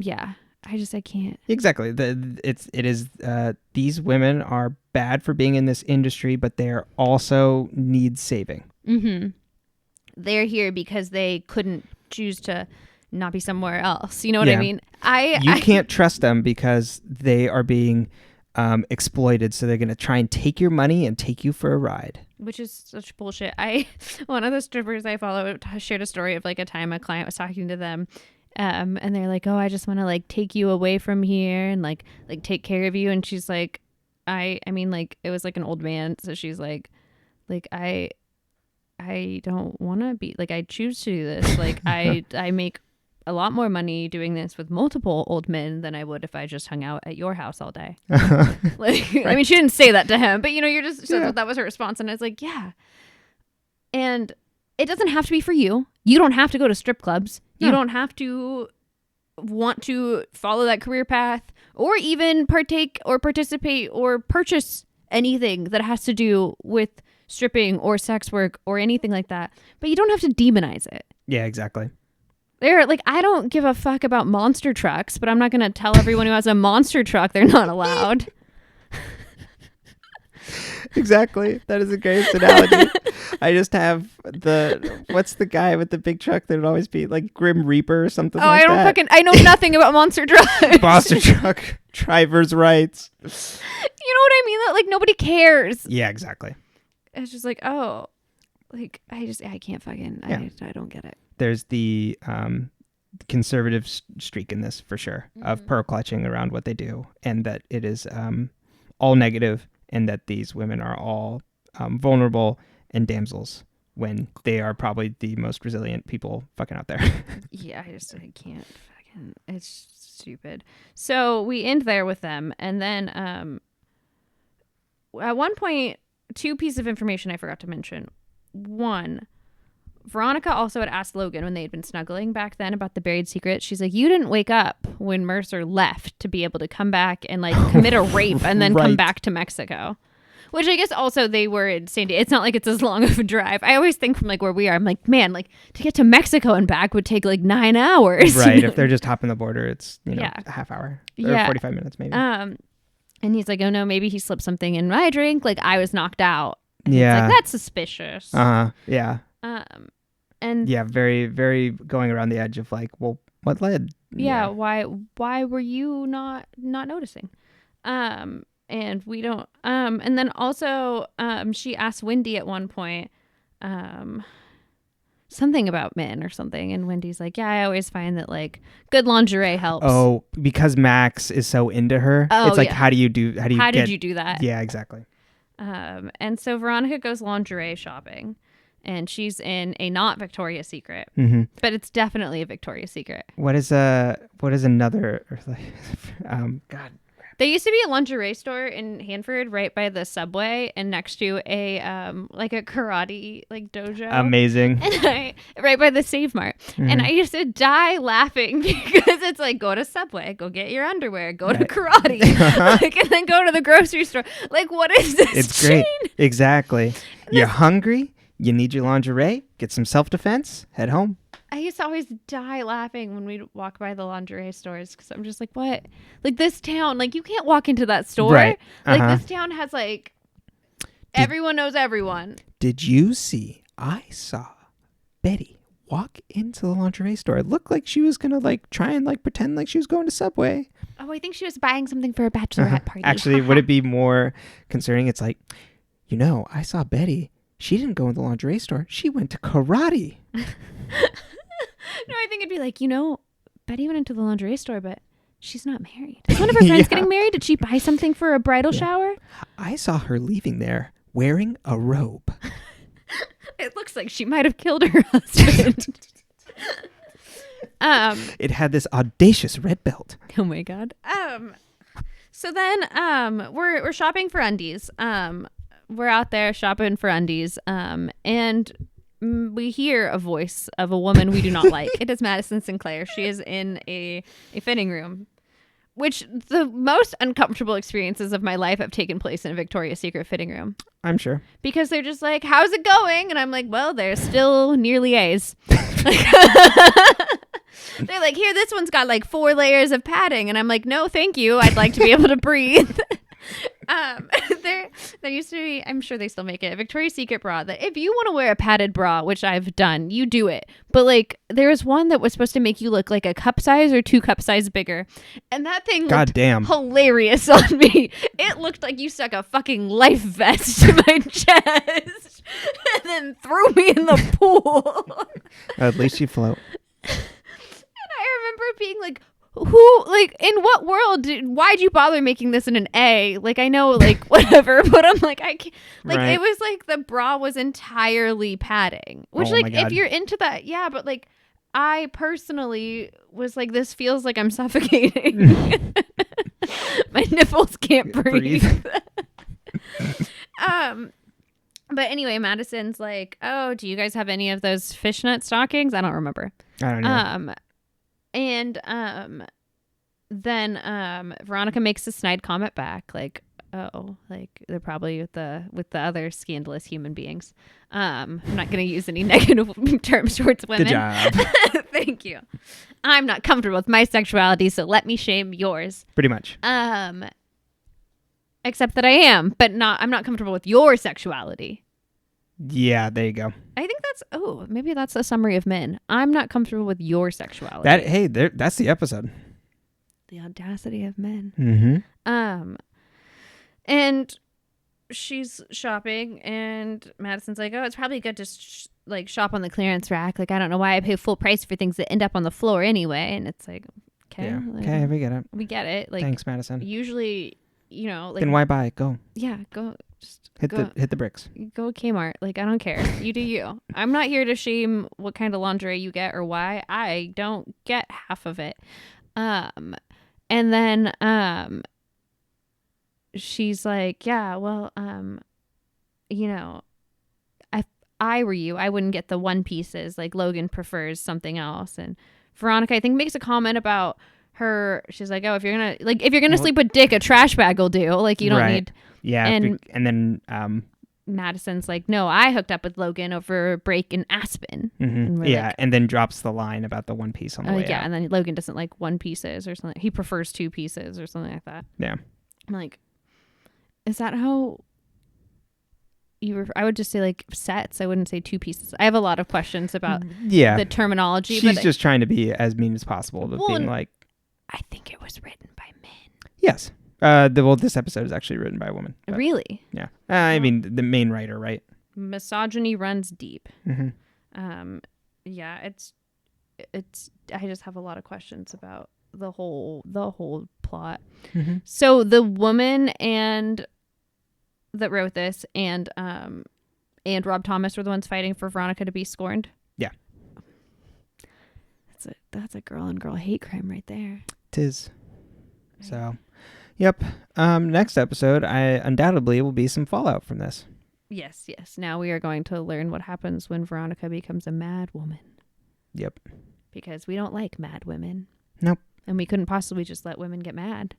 [SPEAKER 2] can't. Exactly.
[SPEAKER 1] These women are bad for being in this industry, but they're also need saving.
[SPEAKER 2] They're here because they couldn't choose to not be somewhere else. You know what I mean?
[SPEAKER 1] You can't trust them because they are being exploited. So they're going to try and take your money and take you for a ride.
[SPEAKER 2] Which is such bullshit. One of the strippers I follow shared a story of like a time a client was talking to them. And they're like, oh, I just want to like take you away from here and like take care of you. And she's like, I mean, like, it was like an old man. So she's like, I don't want to be, like, I choose to do this. Like, I make a lot more money doing this with multiple old men than I would if I just hung out at your house all day. Like, right. I mean, she didn't say that to him, but, you know, you're just, that was her response. And I was like, yeah. And it doesn't have to be for you. You don't have to go to strip clubs. No. You don't have to want to follow that career path or even partake or participate or purchase anything that has to do with stripping or sex work or anything like that. But you don't have to demonize it.
[SPEAKER 1] Yeah, exactly.
[SPEAKER 2] They're like, I don't give a fuck about monster trucks, but I'm not going to tell everyone who has a monster truck they're not allowed.
[SPEAKER 1] Exactly. That is a great analogy. I just have what's the guy with the big truck that would always be like Grim Reaper or something like that?
[SPEAKER 2] I know nothing about Monster Drive.
[SPEAKER 1] Monster Truck driver's rights.
[SPEAKER 2] You know what I mean? That like nobody cares.
[SPEAKER 1] Yeah, exactly.
[SPEAKER 2] It's just like, oh, like I can't fucking, I don't get it.
[SPEAKER 1] There's the conservative streak in this for sure, of pearl clutching around what they do, and that it is all negative, and that these women are all vulnerable and damsels when they are probably the most resilient people fucking out there.
[SPEAKER 2] Yeah, I can't fucking, it's stupid. So we end there with them, and then at one point, two pieces of information I forgot to mention. One, Veronica also had asked Logan when they had been snuggling back then about the buried secret. She's like, you didn't wake up when Mercer left to be able to come back and like commit a rape and then come back to Mexico. Which I guess also they were in San Diego. It's not like it's as long of a drive. I always think from like where we are, I'm like, man, like to get to Mexico and back would take like 9 hours.
[SPEAKER 1] Right. If they're just hopping the border, it's, a half hour or 45 minutes maybe.
[SPEAKER 2] And he's like, oh no, maybe he slipped something in my drink. Like I was knocked out. And
[SPEAKER 1] yeah.
[SPEAKER 2] It's like, that's suspicious.
[SPEAKER 1] Yeah.
[SPEAKER 2] And
[SPEAKER 1] yeah, very, very going around the edge of like, well, what led?
[SPEAKER 2] Yeah. Why were you not noticing? And we don't, and then also, she asked Wendy at one point, something about men or something. And Wendy's like, yeah, I always find that like good lingerie helps.
[SPEAKER 1] Oh, because Max is so into her. It's like, how did you do
[SPEAKER 2] that?
[SPEAKER 1] Yeah, exactly.
[SPEAKER 2] And so Veronica goes lingerie shopping, and she's in a not Victoria's Secret, but it's definitely a Victoria's Secret.
[SPEAKER 1] What is another, God.
[SPEAKER 2] There used to be a lingerie store in Hanford right by the subway and next to a like a karate like dojo.
[SPEAKER 1] Amazing.
[SPEAKER 2] And right by the Save Mart. And I used to die laughing because it's like, go to Subway, go get your underwear, go to karate, like, and then go to the grocery store. Like, what is this?
[SPEAKER 1] It's
[SPEAKER 2] chain?
[SPEAKER 1] Great. Exactly. You're hungry. You need your lingerie. Get some self-defense. Head home.
[SPEAKER 2] I used to always die laughing when we'd walk by the lingerie stores because I'm just like, what? Like this town, like you can't walk into that store.
[SPEAKER 1] Right.
[SPEAKER 2] Like this town has like, everyone knows everyone.
[SPEAKER 1] Did you see? I saw Betty walk into the lingerie store. It looked like she was going to like try and like pretend like she was going to Subway.
[SPEAKER 2] Oh, I think she was buying something for a bachelorette party.
[SPEAKER 1] Actually, would it be more concerning? It's like, I saw Betty. She didn't go in the lingerie store. She went to karate.
[SPEAKER 2] No, I think it'd be like, Betty went into the lingerie store, but she's not married. Is one of her friends getting married? Did she buy something for a bridal shower?
[SPEAKER 1] I saw her leaving there wearing a robe.
[SPEAKER 2] It looks like she might have killed her husband.
[SPEAKER 1] It had this audacious red belt.
[SPEAKER 2] Oh my God. So then we're shopping for undies. We're out there shopping for undies. And we hear a voice of a woman we do not like. It is Madison Sinclair. She is in a fitting room, which the most uncomfortable experiences of my life have taken place in a Victoria's Secret fitting room.
[SPEAKER 1] I'm sure.
[SPEAKER 2] Because they're just like, how's it going? And I'm like, well, they're still nearly A's. They're like, here, this one's got like 4 layers of padding. And I'm like, no, thank you. I'd like to be able to breathe. There used to be, I'm sure they still make it, a Victoria's Secret bra that if you want to wear a padded bra, which I've done, you do it. But like there was one that was supposed to make you look like a cup size or 2 cup size bigger. And that thing looked hilarious on me. It looked like you stuck a fucking life vest to my chest and then threw me in the pool.
[SPEAKER 1] At least you float.
[SPEAKER 2] And I remember being like, who, like, in what world why'd you bother making this in an A? Like, I know, like, whatever, but I'm like, I can't, like, right. It was like the bra was entirely padding, which, like, if you're into that, yeah, but, like, I personally was like, this feels like I'm suffocating. My nipples can't breathe. But anyway, Madison's like, oh, do you guys have any of those fishnet stockings? I don't remember.
[SPEAKER 1] I don't know.
[SPEAKER 2] And then Veronica makes a snide comment back, like, oh, like they're probably with the other scandalous human beings. I'm not going to use any negative terms towards women.
[SPEAKER 1] Good job.
[SPEAKER 2] Thank you. I'm not comfortable with my sexuality, so let me shame yours.
[SPEAKER 1] Pretty much.
[SPEAKER 2] Except that I am, but I'm not comfortable with your sexuality.
[SPEAKER 1] Yeah, there you go.
[SPEAKER 2] I think maybe that's a summary of men. I'm not comfortable with your sexuality.
[SPEAKER 1] That's the episode.
[SPEAKER 2] The audacity of men.
[SPEAKER 1] Mm-hmm.
[SPEAKER 2] And she's shopping, and Madison's like, "Oh, it's probably good to shop on the clearance rack. Like, I don't know why I pay full price for things that end up on the floor anyway." And it's like, okay,
[SPEAKER 1] Yeah. Okay, we get it.
[SPEAKER 2] We get it. Like,
[SPEAKER 1] thanks, Madison.
[SPEAKER 2] Usually, like,
[SPEAKER 1] then why buy? Go.
[SPEAKER 2] Yeah, go. Just
[SPEAKER 1] hit the bricks.
[SPEAKER 2] Go Kmart. Like, I don't care. You do you. I'm not here to shame what kind of lingerie you get or why. I don't get half of it. And then she's like, yeah, well, if I were you, I wouldn't get the one pieces. Like, Logan prefers something else. And Veronica, I think, makes a comment about her. She's like, oh, if you're gonna sleep with Dick, a trash bag will do. Like, you don't need.
[SPEAKER 1] Yeah. And then
[SPEAKER 2] Madison's like, no, I hooked up with Logan over break in Aspen.
[SPEAKER 1] Mm-hmm. Yeah, and then drops the line about the one piece on the way out.
[SPEAKER 2] And then Logan doesn't like one pieces or something. He prefers two pieces or something like that.
[SPEAKER 1] Yeah.
[SPEAKER 2] I'm like, is that how you I would just say like sets. I wouldn't say two pieces. I have a lot of questions about the terminology.
[SPEAKER 1] She's just trying to be as mean as possible, but being like,
[SPEAKER 2] I think it was written by men.
[SPEAKER 1] Yes. This episode is actually written by a woman. But,
[SPEAKER 2] really?
[SPEAKER 1] Yeah. I mean, the main writer, right?
[SPEAKER 2] Misogyny runs deep.
[SPEAKER 1] Mm-hmm.
[SPEAKER 2] Yeah, it's. I just have a lot of questions about the whole plot.
[SPEAKER 1] Mm-hmm.
[SPEAKER 2] So the woman that wrote this and Rob Thomas were the ones fighting for Veronica to be scorned.
[SPEAKER 1] Yeah.
[SPEAKER 2] That's a girl and girl hate crime right there.
[SPEAKER 1] 'Tis. So. Yep. Next episode, I undoubtedly will be some fallout from this.
[SPEAKER 2] Yes. Now we are going to learn what happens when Veronica becomes a mad woman.
[SPEAKER 1] Yep.
[SPEAKER 2] Because we don't like mad women.
[SPEAKER 1] Nope.
[SPEAKER 2] And we couldn't possibly just let women get mad.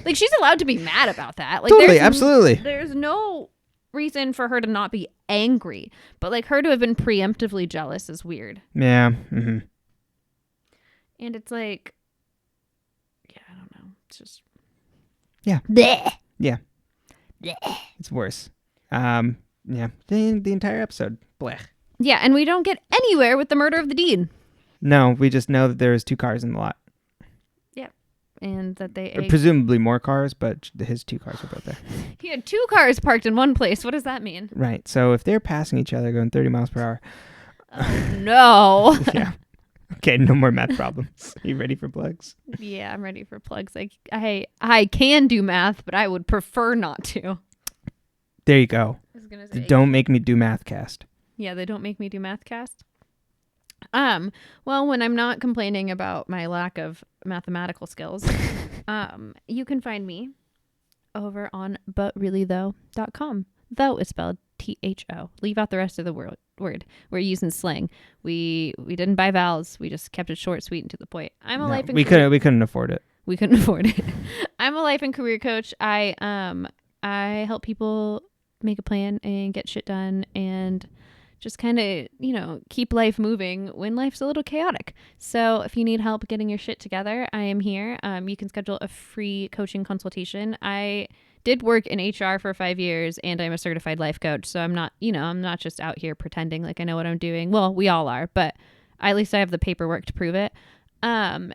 [SPEAKER 2] Like, she's allowed to be mad about that. Like,
[SPEAKER 1] totally, absolutely.
[SPEAKER 2] There's no reason for her to not be angry. But, like, her to have been preemptively jealous is weird.
[SPEAKER 1] Yeah. Mm-hmm.
[SPEAKER 2] And it's like, yeah, I don't know. It's just...
[SPEAKER 1] Yeah.
[SPEAKER 2] Blech.
[SPEAKER 1] Yeah. Blech. It's worse. Yeah. The entire episode. Blech.
[SPEAKER 2] Yeah, and we don't get anywhere with the murder of the dean.
[SPEAKER 1] No, we just know that there was 2 cars in the lot.
[SPEAKER 2] Yeah. And that they
[SPEAKER 1] presumably more cars, but his 2 cars were both there.
[SPEAKER 2] He had 2 cars parked in one place. What does that mean?
[SPEAKER 1] Right. So if they're passing each other going 30 miles per hour.
[SPEAKER 2] Oh, no.
[SPEAKER 1] Yeah. Okay, no more math problems. Are you ready for plugs?
[SPEAKER 2] Yeah, I'm ready for plugs. I can do math, but I would prefer not to.
[SPEAKER 1] There you go.
[SPEAKER 2] I was gonna say,
[SPEAKER 1] don't make me do Mathcast.
[SPEAKER 2] Yeah, they don't make me do Mathcast. Well, when I'm not complaining about my lack of mathematical skills, you can find me over on butreallythough.com. Though is spelled THO. Leave out the rest of the word. We're using slang. We didn't buy vowels. We just kept it short, sweet, and to the point.
[SPEAKER 1] We couldn't afford it.
[SPEAKER 2] We couldn't afford it. I'm a life and career coach. I help people make a plan and get shit done and just kind of, keep life moving when life's a little chaotic. So if you need help getting your shit together, I am here. You can schedule a free coaching consultation. I did work in HR for 5 years and I'm a certified life coach. So I'm not just out here pretending like I know what I'm doing. Well, we all are, but at least I have the paperwork to prove it. And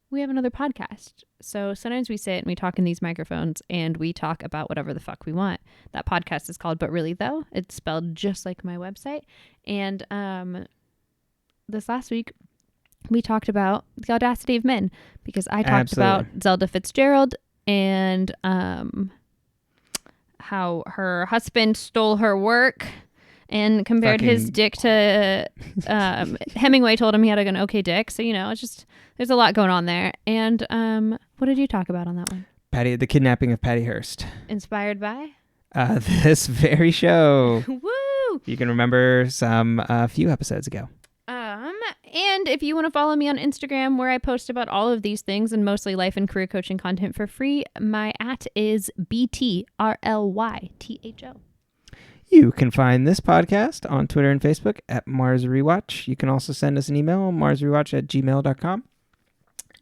[SPEAKER 2] we have another podcast. So sometimes we sit and we talk in these microphones and we talk about whatever the fuck we want. That podcast is called But Really Though. It's spelled just like my website. And this last week we talked about the audacity of men because I talked about Zelda Fitzgerald and how her husband stole her work and compared his dick to Hemingway told him he had an okay dick. So, it's just there's a lot going on there. And what did you talk about on that one?
[SPEAKER 1] The kidnapping of Patty Hearst.
[SPEAKER 2] Inspired by?
[SPEAKER 1] This very show.
[SPEAKER 2] Woo!
[SPEAKER 1] You can remember a few episodes ago.
[SPEAKER 2] And if you want to follow me on Instagram where I post about all of these things and mostly life and career coaching content for free, my @ is BTRLYTHO.
[SPEAKER 1] You can find this podcast on Twitter and Facebook at Mars Rewatch. You can also send us an email, marsrewatch@gmail.com.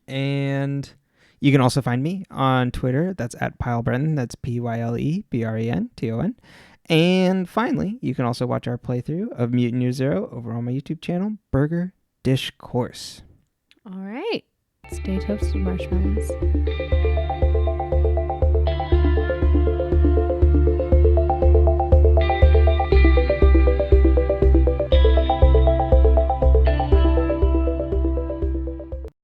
[SPEAKER 1] And you can also find me on Twitter. That's at Pyle Brenton. That's PYLEBRENTON. And finally, you can also watch our playthrough of Mutant Year Zero over on my YouTube channel, Burger Dish Course.
[SPEAKER 2] All right. Stay toasted, marshmallows.